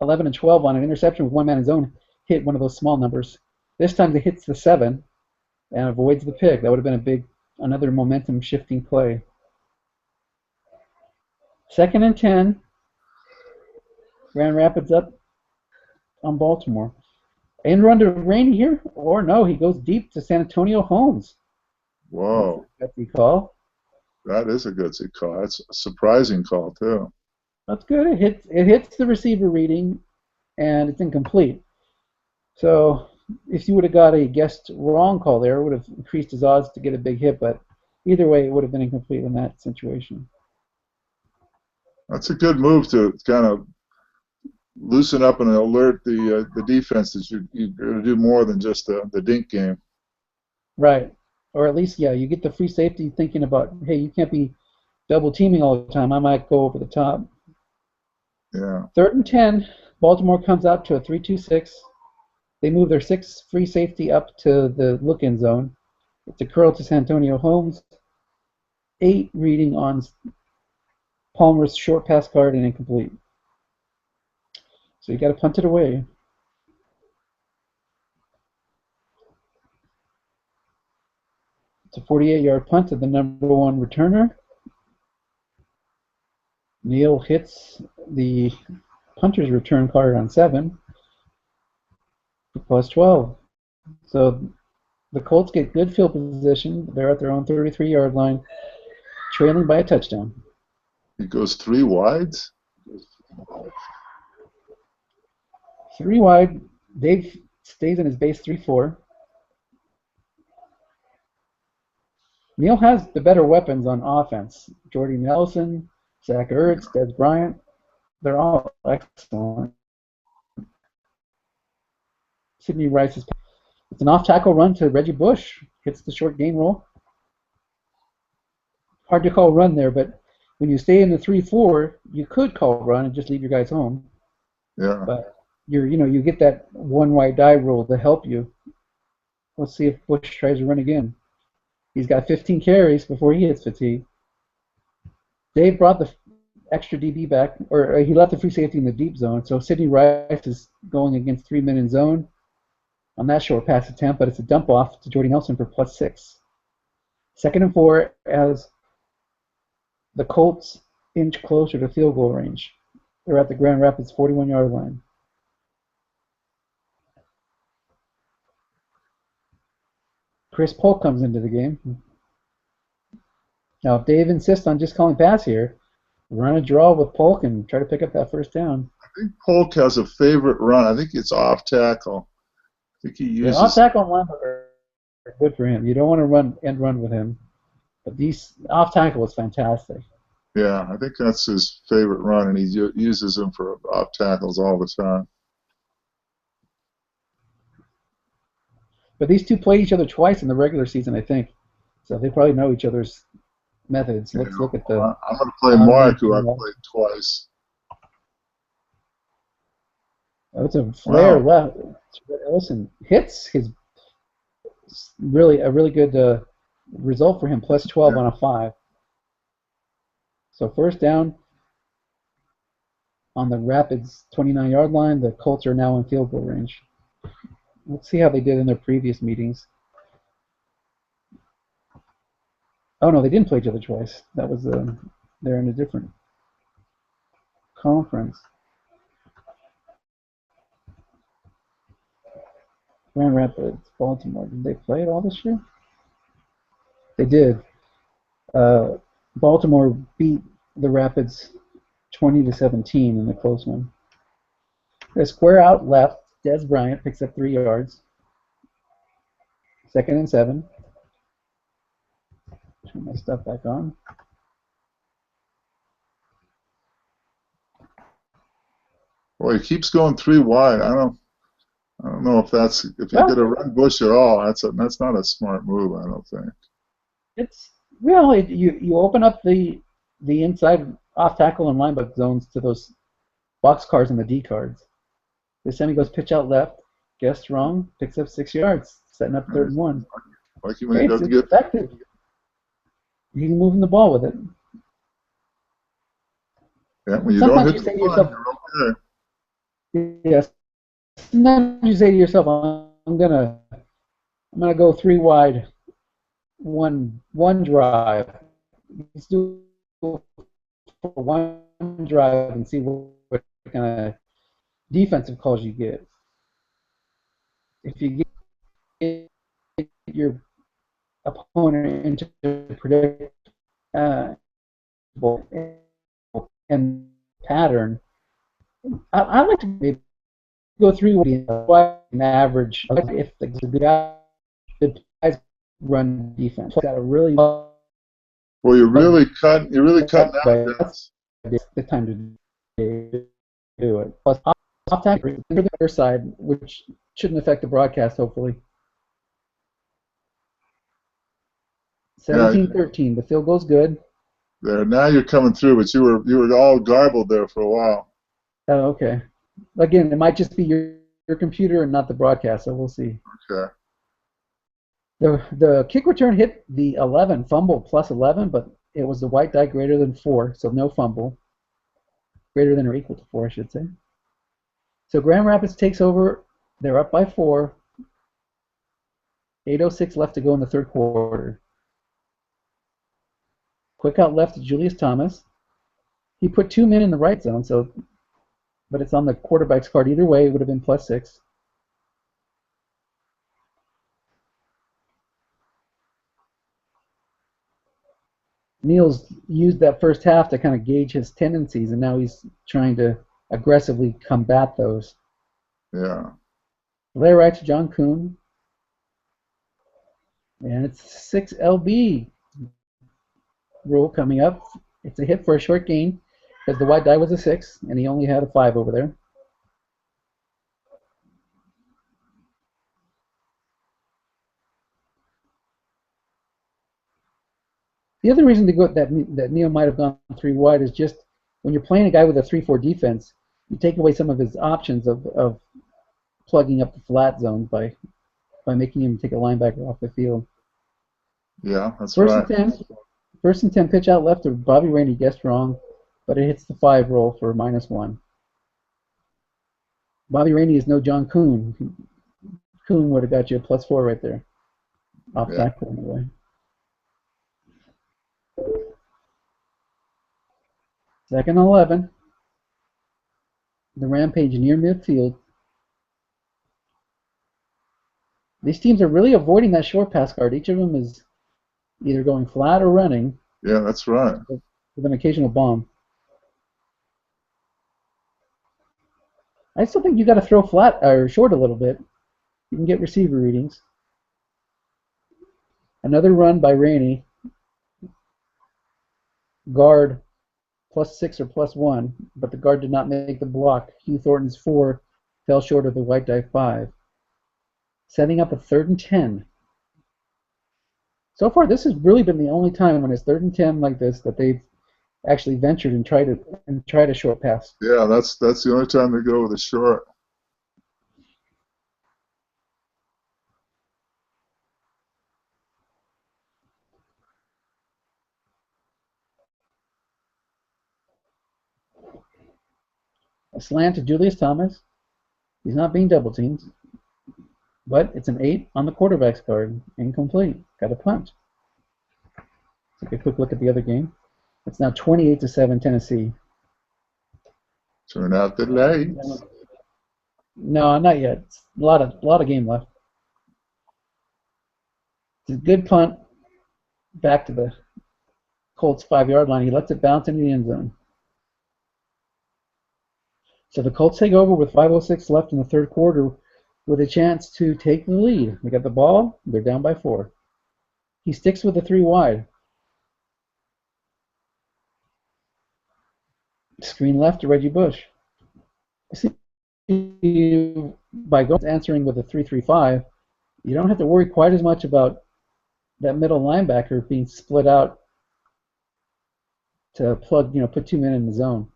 11 and 12 on an interception with one man in zone. Hit one of those small numbers. This time it hits the 7 and avoids the pick. That would have been another momentum shifting play. 2nd and 10. Grand Rapids up on Baltimore. End run to Rainey here, or no, he goes deep to San Antonio Holmes. Whoa. That's a call. That is a good call. That's a surprising call, too. That's good. It hits the receiver reading, and it's incomplete. So if you would have got a guessed wrong call there, it would have increased his odds to get a big hit, but either way, it would have been incomplete in that situation. That's a good move to kind of loosen up and alert the defense that you're going to do more than just the dink game. Right. Or at least, yeah, you get the free safety thinking about, hey, you can't be double teaming all the time. I might go over the top. Yeah. 3rd and 10. Baltimore comes out to a 3-2-6. They move their 6th free safety up to the look-in zone. It's a curl to San Antonio Holmes. 8 reading on Palmer's short pass card and incomplete. So you got to punt it away. It's a 48-yard punt to the number 1 returner. Neal hits the punter's return card on 7 plus 12. So the Colts get good field position. They're at their own 33-yard line, trailing by a touchdown. He goes 3 wides? 3 wide. Dave stays in his base 3-4. Neil has the better weapons on offense. Jordy Nelson, Zach Ertz, Des Bryant, they're all excellent. Sidney Rice is it's an off-tackle run to Reggie Bush. Hits the short gain roll. Hard to call run there, but when you stay in the 3-4, you could call run and just leave your guys home. Yeah. But you get that one wide die rule to help you. Let's see if Bush tries to run again. He's got 15 carries before he hits fatigue. Dave brought the extra DB back, or he left the free safety in the deep zone, so Sidney Rice is going against 3-men in zone on that short pass attempt, but it's a dump off to Jordy Nelson for +6. 2nd and 4 as the Colts inch closer to field goal range. They're at the Grand Rapids 41-yard line. Chris Polk comes into the game. Now, if Dave insists on just calling pass here, run a draw with Polk and try to pick up that first down. I think Polk has a favorite run. I think it's off tackle. I think he uses off tackle and linebacker are good for him. You don't want to run with him, but these off tackle is fantastic. Yeah, I think that's his favorite run, and he uses them for off tackles all the time. But these two played each other twice in the regular season, I think. So they probably know each other's methods. Let's look at the... I'm going to play Mark, who I've played twice. Oh, it's a flare left. Ellison hits his a really good result for him, +12 on a 5. So first down on the Rapids 29-yard line. The Colts are now in field goal range. Let's see how they did in their previous meetings. Oh, no, they didn't play each other twice. That was they're in a different conference. Grand Rapids, Baltimore. Did they play it all this year? They did. Baltimore beat the Rapids 20-17 in a close one. They square out left. Des Bryant picks up 3 yards. 2nd and 7. Turn my stuff back on. Boy, he keeps going 3 wide. I don't know if you're going to run Bush at all. That's not a smart move, I don't think. You open up the inside off tackle and linebacker zones to those box cars and the D cards. This time he goes pitch out left, guessed wrong, picks up 6 yards, setting up 3rd and 1. Like when he doesn't get effective. He's moving the ball with it. Yeah, when you Sometimes don't hit you say the to yourself, yes. Sometimes you say to yourself, I'm gonna go 3 wide, one drive. Let's do for one drive and see what kind of defensive calls you get. If you get your opponent into predictable and pattern, I like to maybe go 3 wide and average. If the good guys run defense, got a really well, you're really cutting out. That's the time to do it. Plus, off tackle on the other side, which shouldn't affect the broadcast, hopefully. 17-13. The field goal's good. There, now you're coming through, but you were all garbled there for a while. Oh, okay. Again, it might just be your computer and not the broadcast, so we'll see. Okay. The kick return hit the 11, fumble +11, but it was the white die greater than 4, so no fumble. Greater than or equal to 4, I should say. So Grand Rapids takes over. They're up by 4. 8:06 left to go in the 3rd quarter. Quick out left to Julius Thomas. He put 2 men in the right zone, but it's on the quarterback's card. Either way, it would have been +6. Neal's used that first half to kind of gauge his tendencies, and now he's trying to aggressively combat those. Yeah. Blair right to John Kuhn. And it's 6 LB. rule coming up. It's a hit for a short gain because the white die was a 6, and he only had a 5 over there. The other reason to go that Neo might have gone 3 wide is just when you're playing a guy with a 3-4 defense, you take away some of his options of plugging up the flat zones by making him take a linebacker off the field. Yeah, that's First right. and 10. First and 10 pitch out left of Bobby Rainey guessed wrong, but it hits the 5 roll for -1. Bobby Rainey is no John Kuhn. Kuhn would have got you a +4 right there. Off tackle anyway. Second and 11. The Rampage near midfield. These teams are really avoiding that short pass guard. Each of them is either going flat or running. Yeah, that's right. With an occasional bomb. I still think you got to throw flat or short a little bit. You can get receiver readings. Another run by Rainey. Guard +6 or +1, but the guard did not make the block. Hugh Thornton's 4 fell short of the white die 5. Setting up a 3rd and 10. So far, this has really been the only time when it's 3rd and 10 like this that they've actually ventured and tried a short pass. Yeah, that's the only time they go with a short. A slant to Julius Thomas. He's not being double teamed, but it's an 8 on the quarterback's card. Incomplete. Got a punt. Take a quick look at the other game. It's now 28-7 Tennessee. Turn out the lights. No, not yet. It's a lot of game left. It's a good punt back to the Colts 5-yard line. He lets it bounce into the end zone. So the Colts take over with 5:06 left in the third quarter with a chance to take the lead. They got the ball. They're down by 4. He sticks with the 3 wide. Screen left to Reggie Bush. By going answering with a 3-3-5, you don't have to worry quite as much about that middle linebacker being split out to plug, put 2 men in the zone.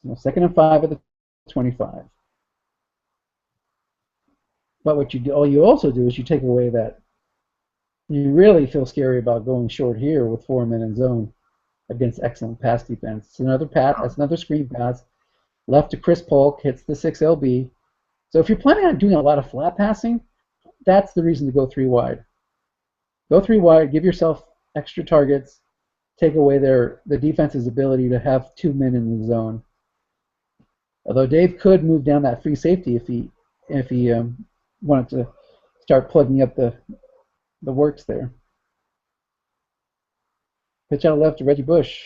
So 2nd and 5 at the 25. But what you do, all you also do is you take away that. You really feel scary about going short here with 4 men in zone against excellent pass defense. It's another that's another screen pass. Left to Chris Polk, hits the 6 LB. So if you're planning on doing a lot of flat passing, that's the reason to go 3 wide. Go 3 wide, give yourself extra targets, take away the defense's ability to have 2 men in the zone. Although Dave could move down that free safety if he wanted to start plugging up the works there. Pitch out left to Reggie Bush.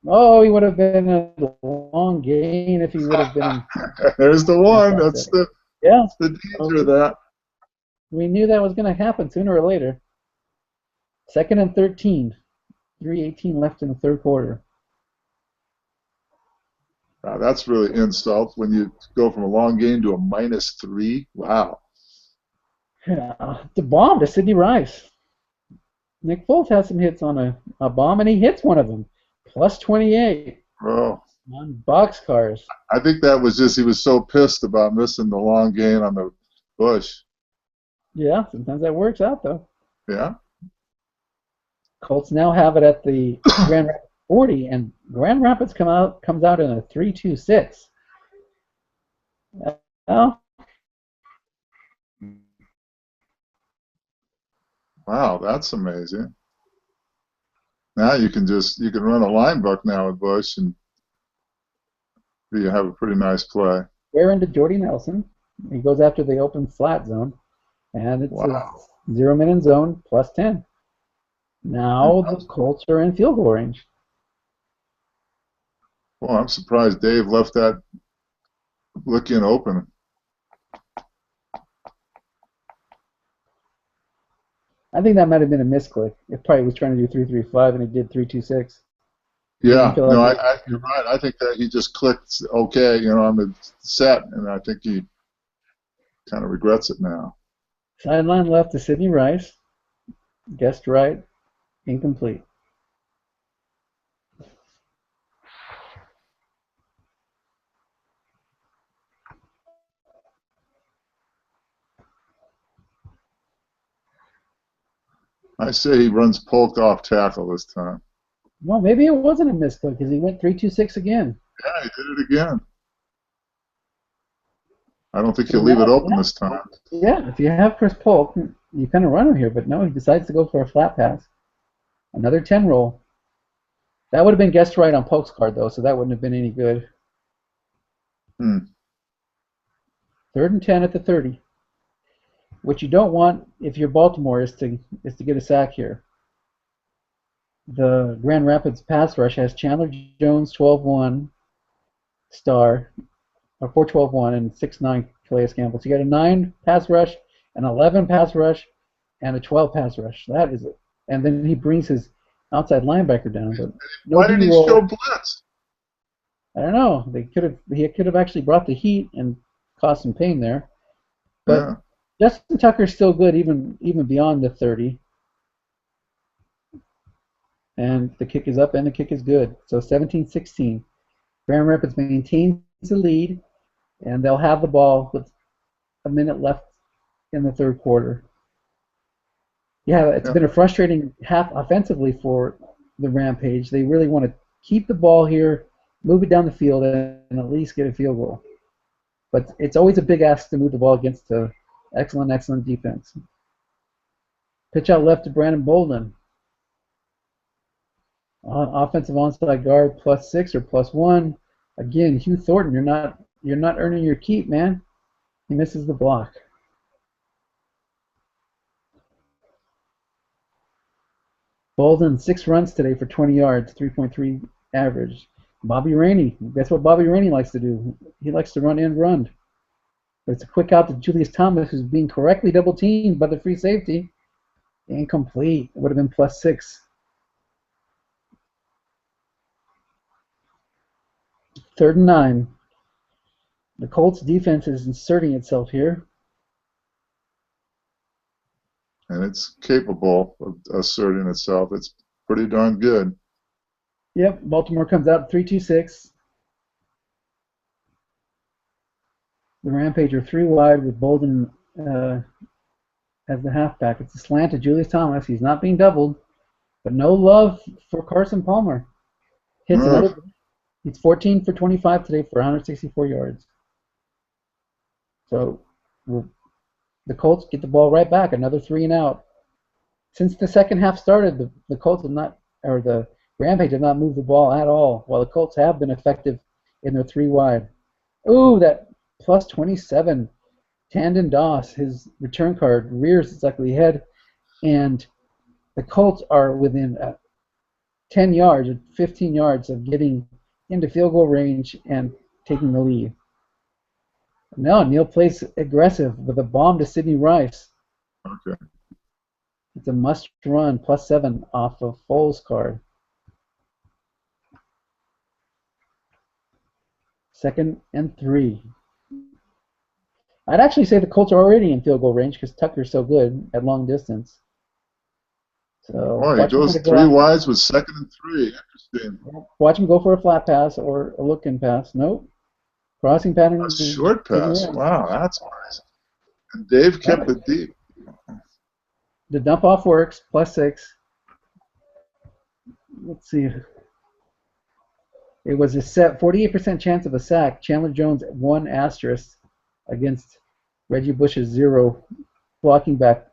Oh, he would have been a long gain if he would have been. There's the one. That's the danger of that. We knew that was going to happen sooner or later. 2nd and 13. 3:18 left in the third quarter. Wow, that's really insult when you go from a long gain to a -3. Wow. Yeah, the bomb to Sidney Rice. Nick Foles has some hits on a bomb, and he hits one of them. +28 Oh. on boxcars. I think that was just he was so pissed about missing the long gain on the Bush. Yeah, sometimes that works out, though. Yeah. Colts now have it at the Grand Rapids 40, and Grand Rapids comes out in a 3-2-6. Well, wow, that's amazing. Now you can run a line buck now with Bush, and you have a pretty nice play. We're into Jordy Nelson. He goes after the open flat zone, and it's a 0 men in zone +10. Now the Colts are in field goal range. Well, I'm surprised Dave left that look in open. I think that might have been a misclick. It probably was trying to do 3-3-5 and it did 3-2-6. Didn't Yeah, feel no, like you're right. I think that he just clicked OK, on the set, and I think he kind of regrets it now. sideline left to Sidney Rice. Guessed right. Incomplete. I say he runs Polk off tackle this time. Well, maybe it wasn't a misclick because he went 3-2-6 again. Yeah, he did it again. I don't think So he'll leave it now, open this time. yeah, if you have Chris Polk, you kind of run him here, but no, he decides to go for a flat pass. Another 10 roll. That would have been guessed right on Polk's card, though, so that wouldn't have been any good. 3rd and 10 at the 30. What you don't want if you're Baltimore is to get a sack here. The Grand Rapids pass rush has Chandler Jones 12-1 star, or 4-12-1, and 6-9 Calais Campbell. So you got a 9 pass rush, an 11 pass rush, and a 12 pass rush. That is it. And then he brings his outside linebacker down. But no Why did he B-roll. show blitz? I don't know. He could have actually brought the heat and caused some pain there. But Yeah. Justin Tucker's still good even beyond the 30. And the kick is up and the kick is good. So 17-16. Grand Rapids maintains the lead, and they'll have the ball with a minute left in the third quarter. Yeah, it's been a frustrating half offensively for the Rampage. They really want to keep the ball here, move it down the field, and at least get a field goal. But it's always a big ask to move the ball against the excellent defense. Pitch out left to Brandon Bolden. Offensive onside guard +6 or +1. Again, Hugh Thornton, you're not earning your keep, man. He misses the block. Bolden 6 runs today for 20 yards, 3.3 average. Bobby Rainey, that's what Bobby Rainey likes to do. He likes to run and run. But it's a quick out to Julius Thomas, who's being correctly double teamed by the free safety. Incomplete. It would have been +6. 3rd and 9. The Colts defense is inserting itself here. And it's capable of asserting itself. It's pretty darn good. Yep, Baltimore comes out 3-2-6. The Rampage are 3 wide with Bolden as the halfback. It's a slant to Julius Thomas. He's not being doubled, but no love for Carson Palmer. Hits another. He's 14 for 25 today for 164 yards. So the Colts get the ball right back, another 3 and out. Since the second half started, the Colts have not, or the Rampage have not moved the ball at all, while the Colts have been effective in their 3 wide. Ooh, that +27. Tandon Doss, his return card, rears its ugly head, and the Colts are within 10 yards, or 15 yards of getting into field goal range and taking the lead. No, Neal plays aggressive with a bomb to Sidney Rice. Okay. It's a must run, +7 off of Foles' card. 2nd and 3. I'd actually say the Colts are already in field goal range because Tucker's so good at long distance. So Boy, he goes 3 wides with 2nd and 3. Interesting. Watch him go for a flat pass or a look-in pass. Nope. Crossing pattern. A short pass. Wow, that's nice. And Dave kept it deep. The dump off works, +6. Let's see. It was a 48% chance of a sack. Chandler Jones 1 asterisk against Reggie Bush's 0 blocking back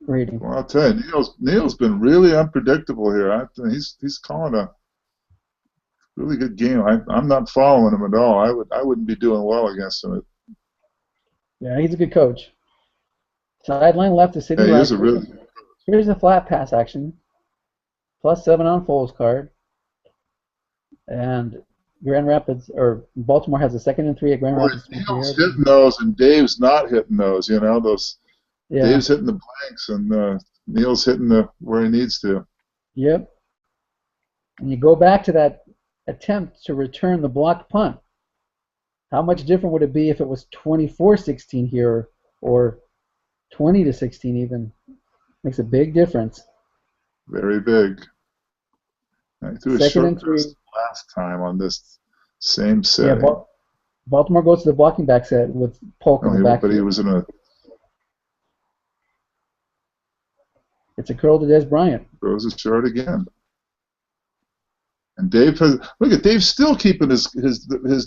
rating. Well, I'll tell you, Neal's been really unpredictable here. He's calling a really good game. I'm not following him at all. I wouldn't be doing well against him. Yeah, he's a good coach. Sideline left to Sidney Yeah, he Rice. is a really good coach. Here's a flat pass action. +7 on Foles' card. And Grand Rapids, or Baltimore has a 2nd and 3 at Grand Rapids. Neal's hitting those, and Dave's not hitting those. Dave's hitting the blanks, and Neal's hitting where he needs to. Yep. And you go back to that attempt to return the blocked punt. How much different would it be if it was 24-16 here or 20-16 even? Makes a big difference. Very big. I threw a Second short and 3. pass last time on this same setting. Yeah, Baltimore goes to the blocking back set with Polk in the back. But he was in a... It's a curl to Des Bryant. Throws it short again. And Dave has... Look at Dave still keeping his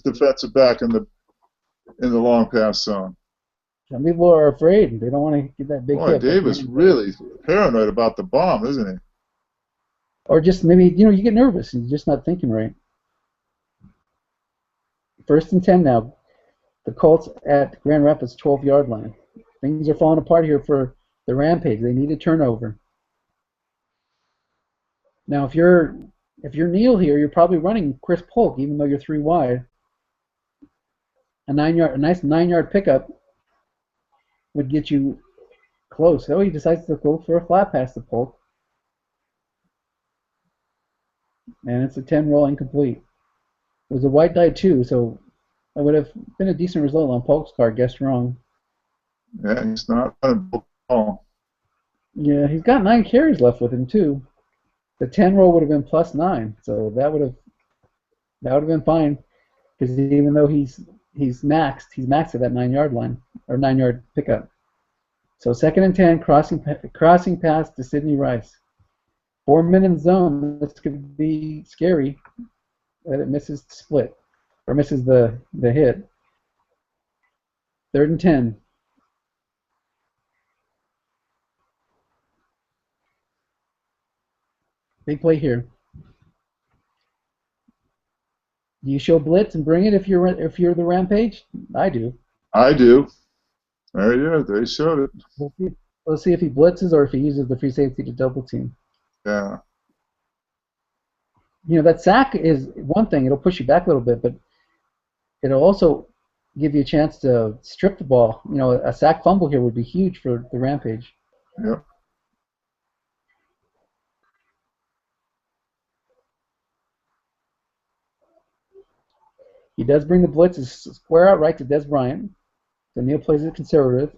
defensive back in the long pass zone. Some people are afraid. They don't want to get that big hit. Dave is really paranoid about the bomb, isn't he? Or just maybe, you get nervous and you're just not thinking right. 1st and 10 now. The Colts at Grand Rapids 12-yard line. Things are falling apart here for the Rampage. They need a turnover. Now, if you're Neal here, you're probably running Chris Polk, even though you're 3 wide. A nice 9-yard pickup would get you close. So he decides to go for a flat pass to Polk. And it's a 10-roll incomplete. It was a white die too, so that would have been a decent result on Polk's card. Guessed wrong. Yeah, he's not running the ball. Yeah, he's got 9 carries left with him too. The 10-roll would have been +9, so that would have been fine. Because even though he's maxed at that 9-yard line or 9-yard pickup. So 2nd and 10, crossing pass to Sidney Rice. 4-minute zone. This could be scary. That it misses the split or misses the hit. 3rd and 10. Big play here. Do you show blitz and bring it if you're the Rampage? I do. I do. There he is. They showed it. We'll see if he blitzes or if he uses the free safety to double team. Yeah. That sack is one thing. It'll push you back a little bit, but it'll also give you a chance to strip the ball. A sack fumble here would be huge for the Rampage. Yep. He does bring the blitz square out right to Des Bryant. So Neal plays it conservative.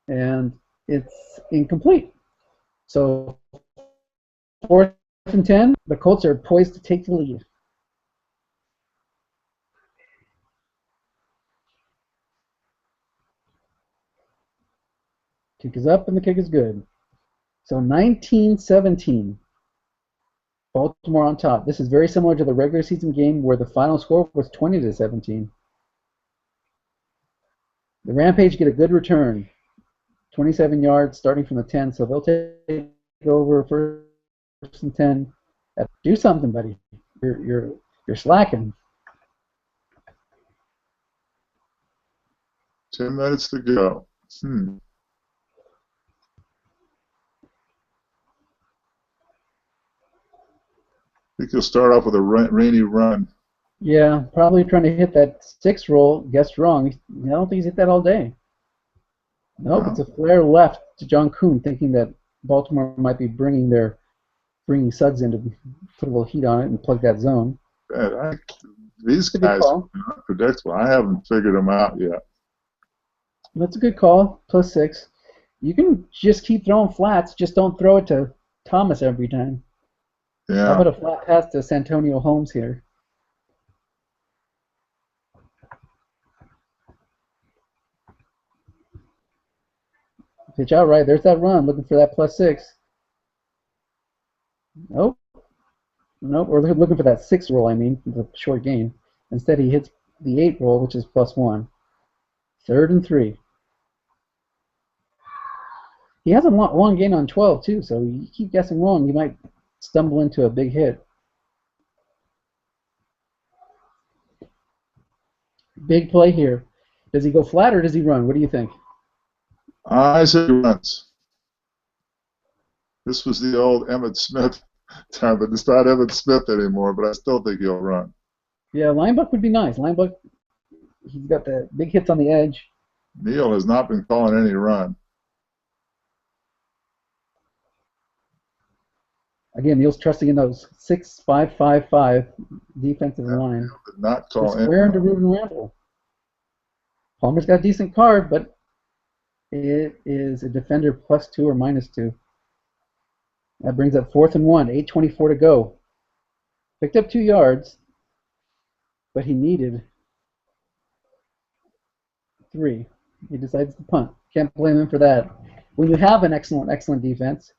And it's incomplete. So 4th and 10, the Colts are poised to take the lead. Kick is up and the kick is good. So 19-17. Baltimore on top. This is very similar to the regular season game where the final score was 20-17. The Rampage get a good return. 27 yards starting from the 10, so they'll take over 1st and 10. Do something, buddy. You're slacking. 10 minutes to go. I think he'll start off with a rainy run. Yeah, probably trying to hit that 6 roll. Guessed wrong. I don't think he's hit that all day. Nope, It's a flare left to John Kuhn, thinking that Baltimore might be bringing Suggs in to put a little heat on it and plug that zone. These guys are not predictable. I haven't figured them out yet. That's a good call. +6. You can just keep throwing flats. Just don't throw it to Thomas every time. Yeah. How about a flat pass to Santonio Holmes here? Pitch out right. There's that run. Looking for that +6. Nope. We're looking for that 6 roll, the short gain. Instead, he hits the 8 roll, which is +1. 3rd and 3. He has a long gain on 12, too, so you keep guessing wrong, you might stumble into a big hit. Big play here. Does he go flat or does he run? What do you think? I say he runs. This was the old Emmitt Smith time, but it's not Emmitt Smith anymore, but I still think he'll run. Yeah, Linebuck would be nice. Linebuck, he's got the big hits on the edge. Neal has not been calling any run. Again, Neil's trusting in those 6-5-5-5 defensive line. Did not call Square into Ruben Randall. Palmer's got a decent card, but it is a defender +2 or -2. That brings up 4th and 1, 8:24 to go. Picked up 2 yards, but he needed 3. He decides to punt. Can't blame him for that. When you have an excellent defense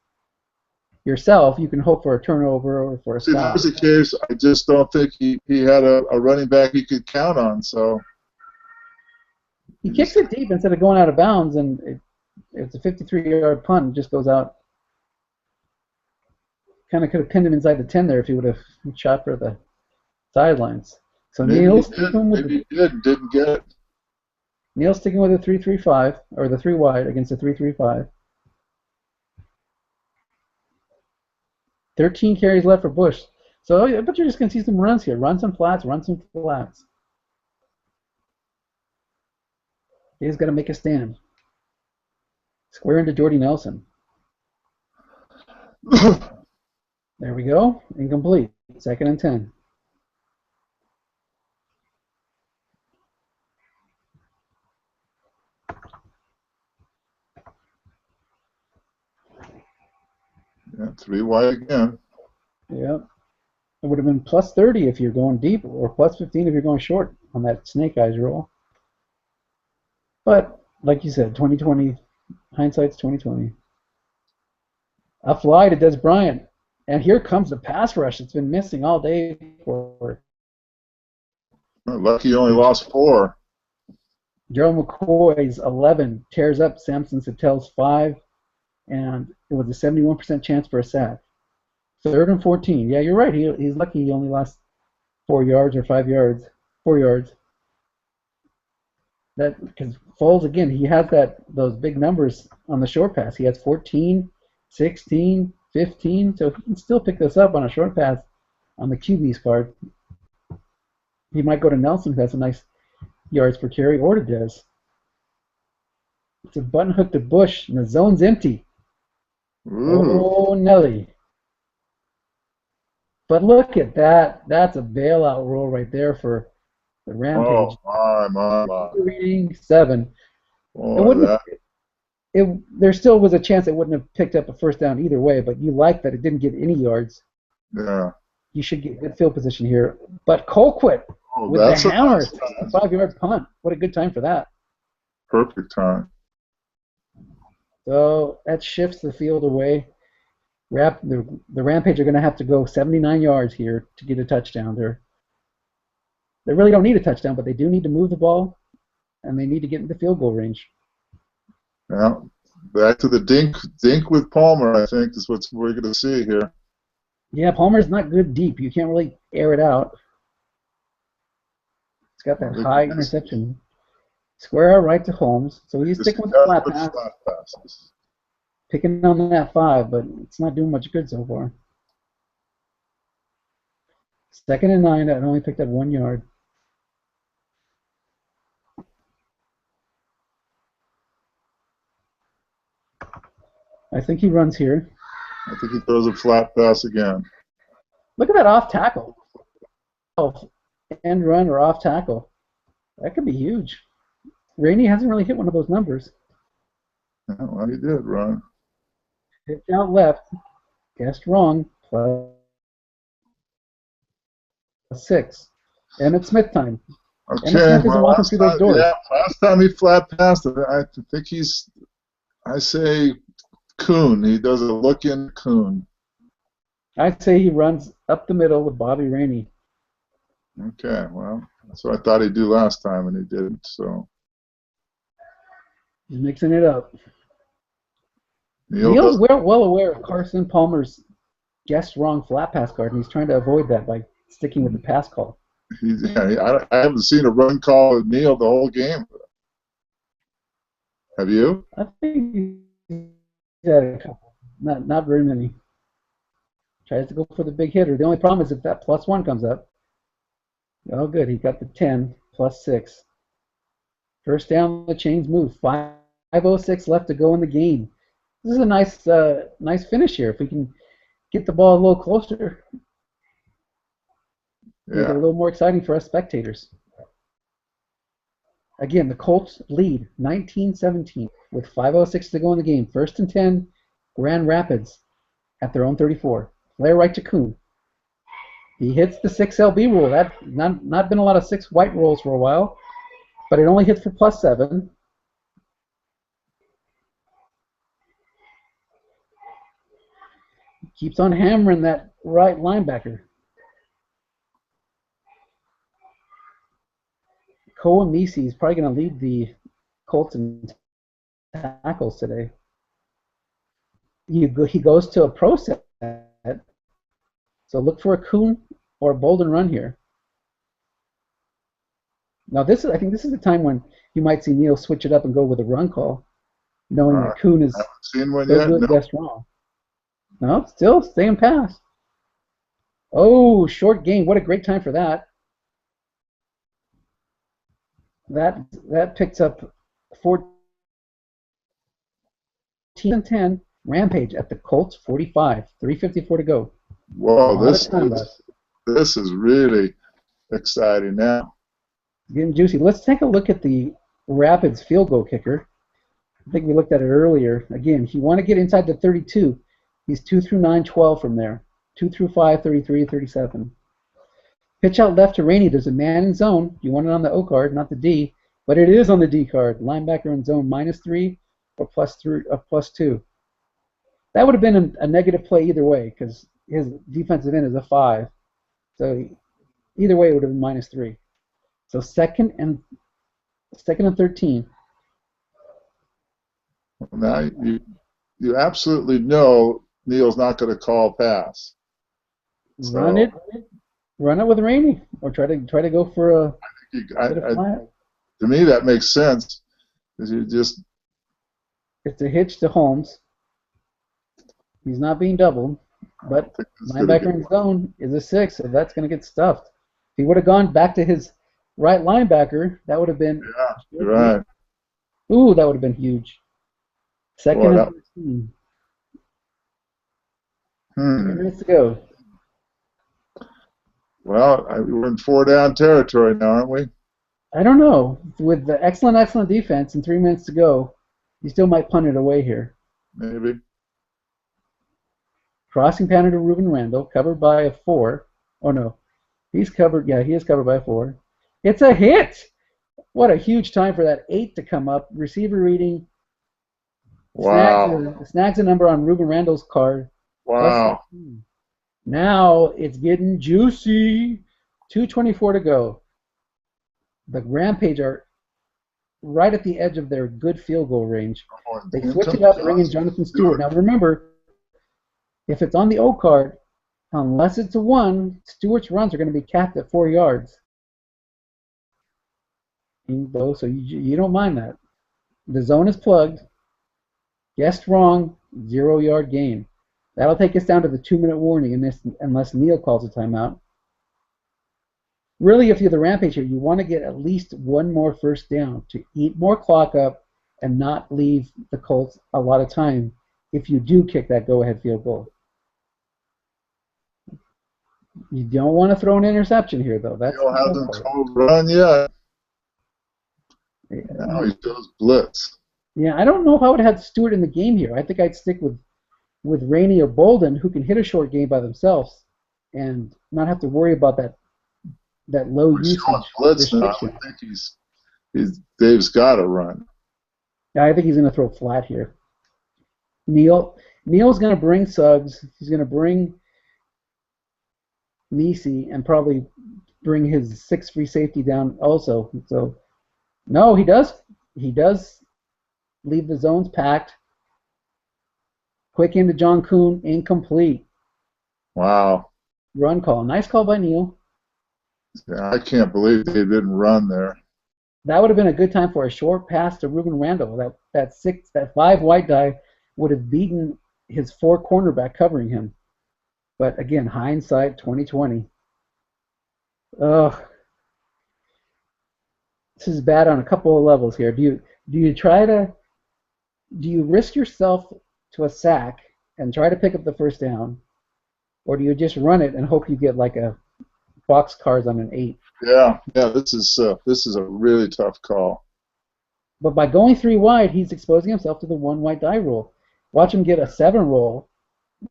yourself, you can hope for a turnover or for a stop. If that was the case, I just don't think he had a running back he could count on. So he kicks it deep instead of going out of bounds, and it's a 53-yard punt. It just goes out. Kind of could have pinned him inside the 10 there if he would have shot for the sidelines. So Neil's didn't get it. Neil's sticking with a 3-3-5 or the 3 wide against a 3-3-5. 13 carries left for Bush. So I bet you're just going to see some runs here. Run some flats, run some flats. He's got to make a stand. Square into Jordy Nelson. There we go. Incomplete. 2nd and 10. Yeah, 3 wide again. Yeah. It would have been +30 if you're going deep, or +15 if you're going short on that snake eyes roll. But like you said, 2020, hindsight's 2020. A fly to Des Bryant, and here comes the pass rush. It's been missing all day for. Lucky he only lost 4. Gerald McCoy's 11 tears up Samson Sattel's 5, and it was a 71% chance for a sack. 3rd and 14. Yeah, you're right. He's lucky he only lost 4 yards or 5 yards. 4 yards. That because Foles, again, he has those big numbers on the short pass. He has 14, 16, 15, so he can still pick this up on a short pass on the QB's card. He might go to Nelson, who has some nice yards per carry, or to Des. It's a button hook to Bush, and the zone's empty. Ooh. Oh, Nelly. But look at that. That's a bailout roll right there for the Rampage. Oh, my. Reading 7. Oh, there still was a chance it wouldn't have picked up a first down either way, but you like that it didn't get any yards. Yeah. You should get good field position here. But Colquitt with the hammer, 65-yard punt. What a good time for that. Perfect time. So that shifts the field away. The Rampage are going to have to go 79 yards here to get a touchdown. They really don't need a touchdown, but they do need to move the ball, and they need to get into field goal range. Yeah, back to the dink with Palmer, I think, is what we're going to see here. Yeah, Palmer's not good deep. You can't really air it out. It's got that high interception. Square out right to Holmes. So he's sticking with the flat pass. Picking on that 5, but it's not doing much good so far. 2nd and 9, that only picked up 1 yard. I think he runs here. I think he throws a flat pass again. Look at that off tackle. End run or off tackle. That could be huge. Rainey hasn't really hit one of those numbers. Yeah, well, he did run. Hit out left. Guessed wrong. +6. Emmett Smith time. Okay. Emmett Smith isn't walking through those doors. Yeah, last time he flat passed it, I think I say Kuhn. He does a look-in Kuhn. I'd say he runs up the middle with Bobby Rainey. Okay, well, that's what I thought he'd do last time, and he didn't, so. He's mixing it up. Neil's well aware of Carson Palmer's guessed wrong flat pass card, and he's trying to avoid that by sticking with the pass call. I haven't seen a run call with Neil the whole game. Have you? I think he's had a couple. Not very many. Tries to go for the big hitter. The only problem is if that +1 comes up. Oh, good. He got the 10 +6. First down, the chains move. 5:06 left to go in the game. This is a nice finish here. If we can get the ball a little closer. Make it a Yeah. little more exciting for us spectators. Again, the Colts lead 19-17 with 5:06 to go in the game. 1st and 10, Grand Rapids at their own 34. Flare right to Kuhn. He hits the 6 LB rule. That's not been a lot of 6 white rolls for a while, but it only hits for +7. Keeps on hammering that right linebacker. Cole Misi is probably going to lead the Colts in tackles today. He goes to a pro set, so look for a Kuhn or a Bolden run here. Now I think this is the time when you might see Neil switch it up and go with a run call, knowing that Kuhn is Haven't seen one still yet. doing No. best wrong. No, still staying past. Oh, short game. What a great time for that. That picks up 14 and 10. Rampage at the Colts 45. 3:54 to go. Whoa, This is really exciting now. getting juicy. Let's take a look at the Rapids field goal kicker. I think we looked at it earlier. Again, if you want to get inside the 32, he's 2 through 9, 12 from there. 2 through 5, 33, 37. Pitch out left to Rainey. There's a man in zone. You want it on the O card, not the D, but it is on the D card. Linebacker in zone -3 or +2. That would have been a negative play either way because his defensive end is a 5. So either way, it would have been -3. So second and 13. Now you absolutely know Neil's not going to call pass. So, Run it with Rainey, or try to go for a. To me, that makes sense. Because you just. It's a hitch to Holmes. He's not being doubled, but linebacker in zone is a 6, so that's going to get stuffed. If he would have gone back to his right linebacker, that would have been. Yeah, you're right. Ooh, that would have been huge. Second and 13. 3 minutes to go. Well, we're in 4-down territory now, aren't we? I don't know. With the excellent defense and 3 minutes to go, you still might punt it away here. Maybe. Crossing pattern to Ruben Randall, covered by a 4. Oh, no. He's covered. Yeah, he is covered by a 4. It's a hit! What a huge time for that 8 to come up. Receiver reading. Wow. Snags a number on Ruben Randall's card. Wow. Now it's getting juicy. 2:24 to go. The Rampage are right at the edge of their good field goal range. They switch it up, bring in Jonathan Stewart. Now remember, if it's on the O card, unless it's a 1, Stewart's runs are going to be capped at 4 yards. So you don't mind that. The zone is plugged. Guessed wrong, 0-yard gain. That'll take us down to the 2-minute warning unless Neil calls a timeout. Really, if you're the Rampage here, you want to get at least one more first down to eat more clock up and not leave the Colts a lot of time if you do kick that go-ahead field goal. You don't want to throw an interception here, though. Neil hasn't called run yet. Now he does blitz. Yeah, I don't know if I would have had Stewart in the game here. I think I'd stick with Rainey or Bolden, who can hit a short game by themselves and not have to worry about that low usage restriction. I think Dave's got to run. Yeah, I think he's going to throw flat here. Neil's going to bring Suggs. He's going to bring Nisi and probably bring his 6 free safety down also. So, no, he does leave the zones packed. Quick into John Kuhn, incomplete. Wow. Run call. Nice call by Neil. Yeah, I can't believe they didn't run there. That would have been a good time for a short pass to Ruben Randall. That 5 white die would have beaten his 4 cornerback covering him. But again, hindsight 2020. Ugh. This is bad on a couple of levels here. Do you risk yourself to a sack and try to pick up the first down, or do you just run it and hope you get like a box cars on an 8? Yeah, yeah. This is a really tough call. But by going 3 wide, he's exposing himself to the 1 wide die rule. Watch him get a 7 roll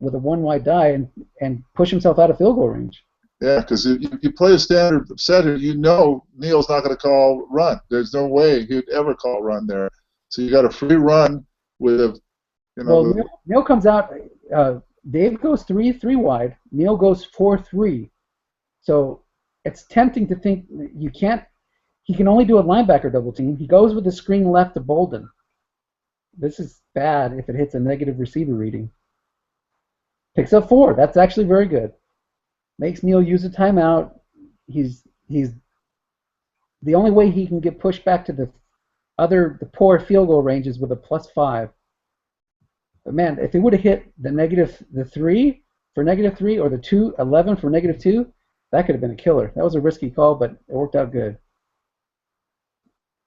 with a 1 wide die and push himself out of field goal range. Yeah, because if you play a standard set here, you know Neil's not going to call run. There's no way he'd ever call run there. So you got a free run with a, Well, Neil comes out. Dave goes 3 wide. Neil goes 4-3. So it's tempting to think you can't. He can only do a linebacker double team. He goes with the screen left to Bolden. This is bad if it hits a negative receiver reading. Picks up 4. That's actually very good. Makes Neil use a timeout. He's the only way he can get pushed back to the poor field goal range is with a +5. But man, if he would have hit the 3 for -3 or the 2-11 for -2, that could have been a killer. That was a risky call, but it worked out good.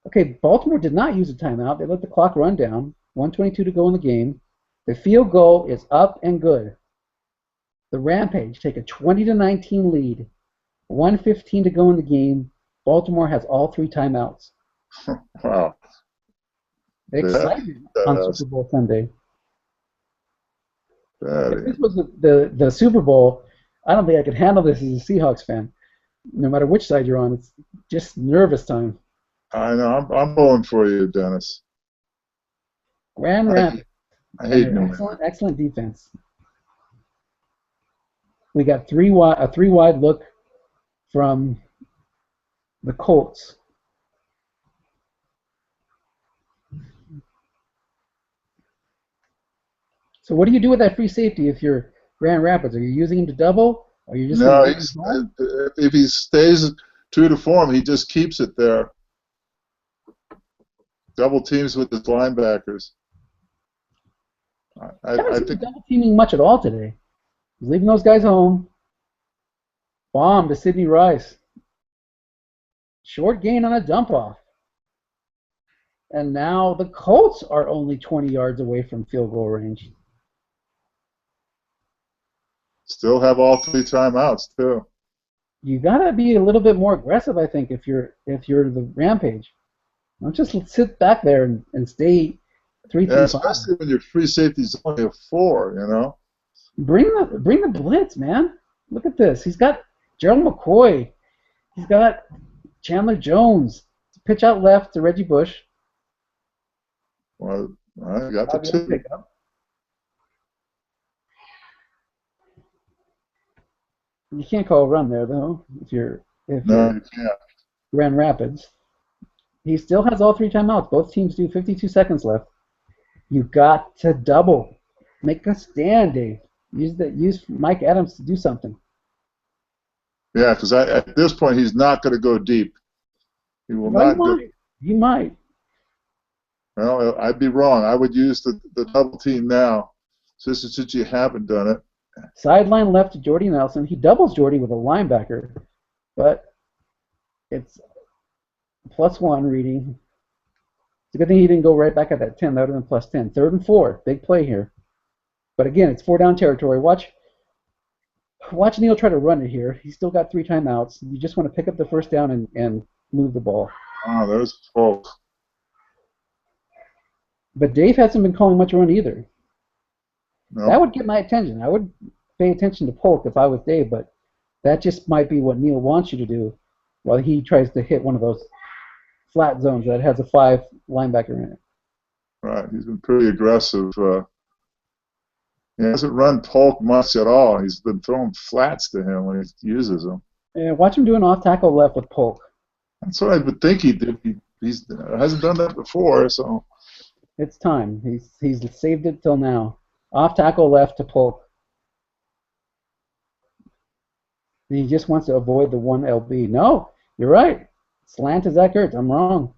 Okay, Baltimore did not use a timeout. They let the clock run down. 1:22 to go in the game. The field goal is up and good. The Rampage take a 20-19 lead. 1:15 to go in the game. Baltimore has all 3 timeouts. Wow. Excitement on Super Bowl Sunday. If this was the Super Bowl, I don't think I could handle this as a Seahawks fan. No matter which side you're on, it's just nervous time. I know. I'm pulling for you, Dennis. Grand Rapids. I hate New England. Excellent defense. We got a 3 wide look from the Colts. So what do you do with that free safety if you're Grand Rapids? Are you using him to double? Or are you just if he stays true to form, he just keeps it there. Double teams with his linebackers. I think double teaming much at all today. He's leaving those guys home. Bomb to Sidney Rice. Short gain on a dump off. And now the Colts are only 20 yards away from field goal range. Still have all 3 timeouts too. You gotta be a little bit more aggressive, I think, if you're the Rampage. Don't just sit back there and stay 3-3-5. Yeah, especially when your free safety's only a 4, you know. Bring the blitz, man. Look at this. He's got Gerald McCoy. He's got Chandler Jones. Pitch out left to Reggie Bush. Well, I got the 2. You can't call a run there though. If you're you can't. Grand Rapids. He still has all 3 timeouts. Both teams do 52 seconds left. You got to double. Make a stand, Dave. Use Mike Adams to do something. Yeah, because at this point he's not going to go deep. He will not go. He might. Well, I'd be wrong. I would use the double team now, since you haven't done it. Sideline left to Jordy Nelson. He doubles Jordy with a linebacker, but it's +1 reading. It's a good thing he didn't go right back at that 10. That would have been +10. 3rd and 4. Big play here. But again, it's 4 down territory. Watch Neil try to run it here. He's still got 3 timeouts. You just want to pick up the first down and move the ball. Oh, there's Polk. But Dave hasn't been calling much run either. Nope. That would get my attention. I would pay attention to Polk if I was Dave, but that just might be what Neil wants you to do while he tries to hit one of those flat zones that has a 5 linebacker in it. Right. He's been pretty aggressive. He hasn't run Polk much at all. He's been throwing flats to him when he uses them. Yeah, watch him do an off-tackle left with Polk. That's what I would think he did. He hasn't done that before, so. It's time. He's saved it till now. Off-tackle left to Polk. He just wants to avoid the 1 LB. No, you're right. Slant to Zach Ertz. I'm wrong.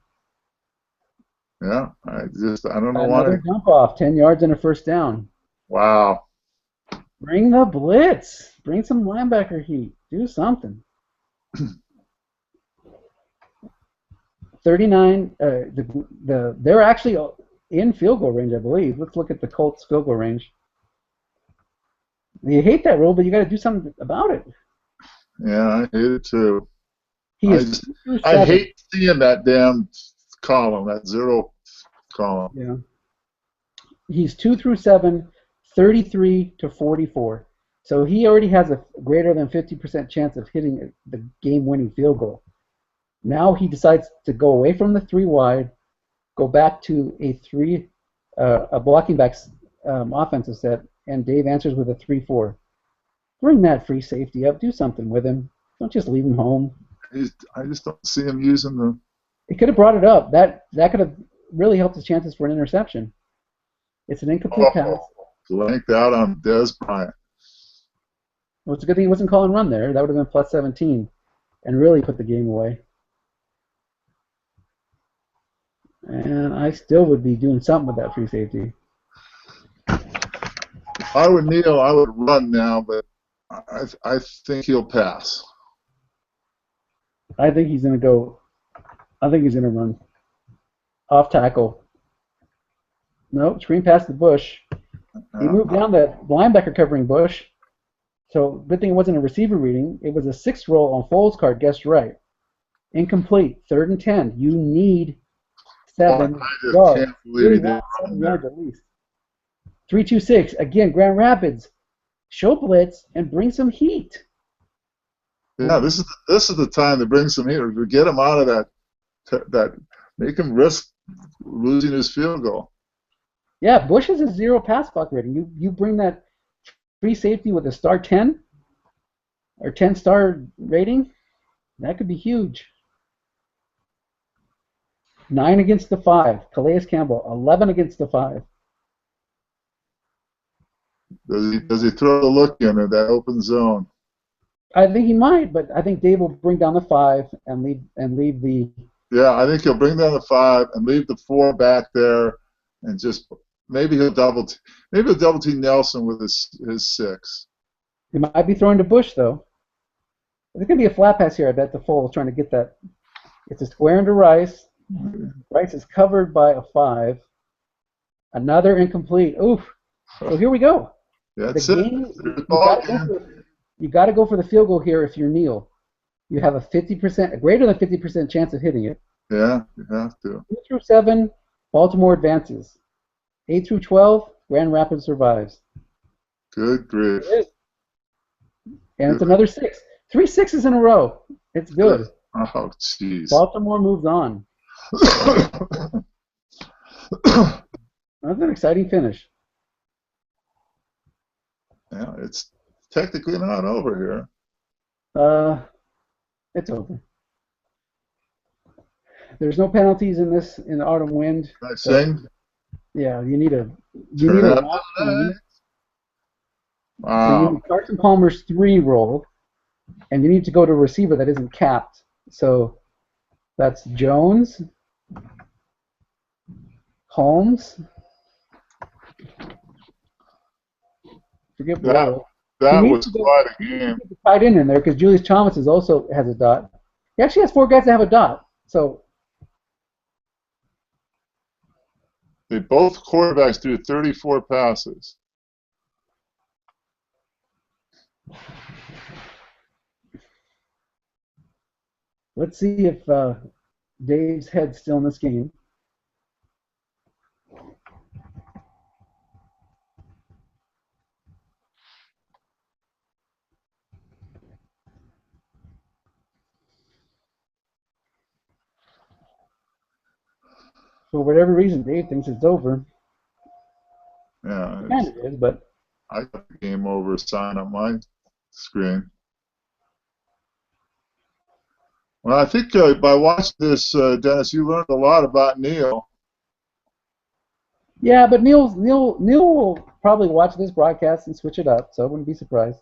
Yeah, I don't know Another why. dump off, 10 yards and a first down. Wow. Bring the blitz. Bring some linebacker heat. Do something. 39. They're actually in field goal range, I believe. Let's look at the Colts field goal range. You hate that rule, but you got to do something about it. Yeah, I hate it too. He I is just 2 through I 7. hate seeing that damn column, that zero column. Yeah. He's 2 through 7, 33 to 44. So he already has a greater than 50% chance of hitting the game-winning field goal. Now he decides to go away from the 3 wide, go back to a blocking backs offensive set, and Dave answers with a 3-4. Bring that free safety up. Do something with him. Don't just leave him home. I just don't see him using the. It could have brought it up. That could have really helped his chances for an interception. It's an incomplete pass. Blanked out on Des Bryant. Well, it's a good thing he wasn't calling run there. That would have been plus 17 and really put the game away. And I still would be doing something with that free safety. If I were Neil, I would run now, but I think he'll pass. I think he's going to go. I think he's going to run. Off tackle. Nope, screen past the bush. He moved down the linebacker covering bush. So good thing it wasn't a receiver reading. It was a 6 roll on Foles' card. Guessed right. Incomplete. 3rd and 10. You need 7 I just yards. can't believe he didn't 7 run yards there. at least. 3-2-6. Again, Grand Rapids. Show blitz and bring some heat. Yeah, this is the time to bring some heat, or to get him out of that make him risk losing his field goal. Yeah, Bush is a 0 pass block rating. You bring that free safety with a star 10 or 10-star rating, that could be huge. 9 against the 5. Calais Campbell, 11 against the 5. Does he throw the look in at that open zone? I think he might, but I think Dave will bring down the 5 and leave the. Yeah, I think he'll bring down the 5 and leave the 4 back there, and just maybe he'll double team Nelson with his 6. He might be throwing to Bush though. There's gonna be a flat pass here. I bet the Foles trying to get that. It's a square into Rice. Rice is covered by a 5. Another incomplete. Oof. So here we go. That's the it. game, you got to go for the field goal here if you're Neil. You have a greater than 50% chance of hitting it. Yeah, you have to. 2 through 7, Baltimore advances. 8 through 12, Grand Rapids survives. Good grief. And it's another 6. 3 6s in a row. It's good. Oh, jeez. Baltimore moves on. That's an exciting finish. Yeah, it's technically not over here. It's over. There's no penalties in the autumn wind. Can I sing? Yeah, you need a Wow. So you need Carson Palmer's 3 roll, and you need to go to a receiver that isn't capped. So that's Jones, Holmes. Forget Boyle. That was quite a game. Tied in there because Julius Thomas also has a dot. He actually has 4 guys that have a dot. So both quarterbacks threw 34 passes. let's see if Dave's head's still in this game. For whatever reason, Dave thinks it's over. Yeah, Kind of is, but I got the game over sign on my screen. Well, I think by watching this, Dennis, you learned a lot about Neil. yeah, but Neil will probably watch this broadcast and switch it up, so I wouldn't be surprised.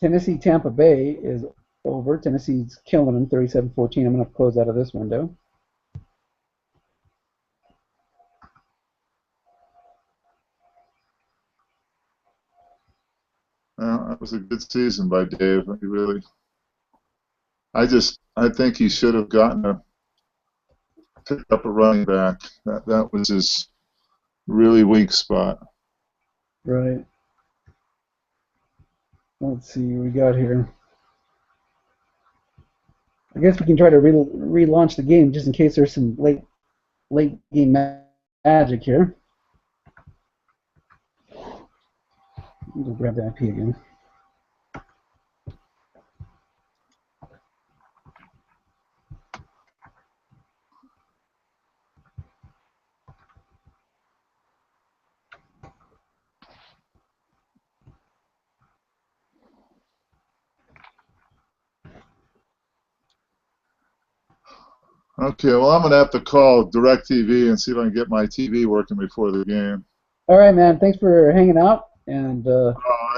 Tennessee Tampa Bay is over. Tennessee's killing them, 37-14. I'm going to close out of this window. Well, that was a good season by Dave. He really. I think he should have gotten pick up a running back. That was his really weak spot. Right. Let's see what we got here. I guess we can try to relaunch the game just in case there's some late game magic here. Let me grab the IP again. Okay, well, I'm going to have to call DirecTV and see if I can get my TV working before the game. All right, man. Thanks for hanging out, and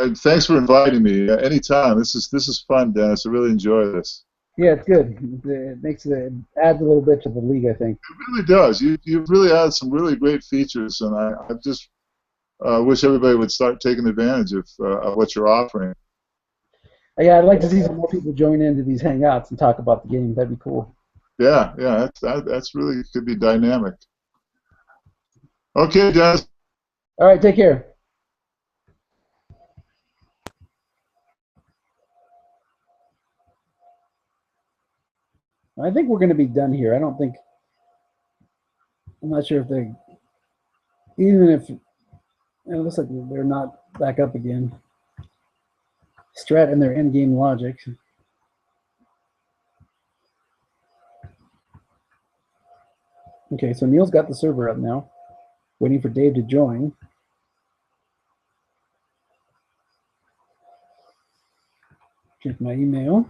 And thanks for inviting me. Anytime. This is fun, Dennis. I really enjoy this. yeah, it's good. It adds a little bit to the league, I think. It really does. You've really added some really great features, and I just wish everybody would start taking advantage of what you're offering. Yeah, I'd like to see some more people join into these hangouts and talk about the game. That'd be cool. Yeah, that's really could be dynamic. Okay, Dennis. All right, take care. I think we're going to be done here. I'm not sure if even if, it looks like they're not back up again. Strat and their end-game logic. Okay, so Neil's got the server up now, waiting for Dave to join. Check my email.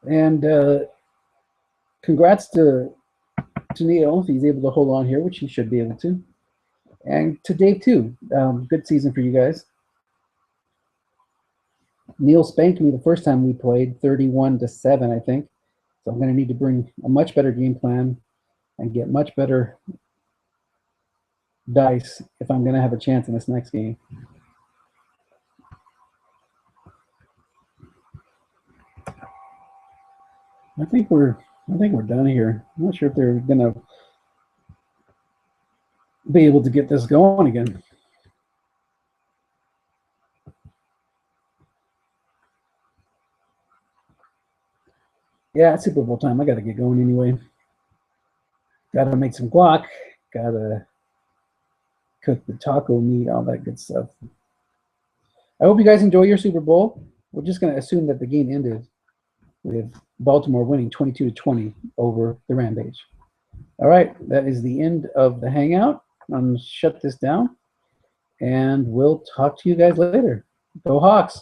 And congrats to Neil if he's able to hold on here, which he should be able to. And to Dave too. Good season for you guys. Neil spanked me the first time we played, 31-7, I think. So I'm going to need to bring a much better game plan and get much better dice if I'm going to have a chance in this next game. I think we're done here. I'm not sure if they're going to be able to get this going again. Yeah, it's Super Bowl time. I got to get going anyway. Got to make some guac. Got to cook the taco meat, all that good stuff. I hope you guys enjoy your Super Bowl. We're just going to assume that the game ended with Baltimore winning 22-20 over the Rampage. All right, that is the end of the hangout. I'm going to shut this down, and we'll talk to you guys later. Go Hawks!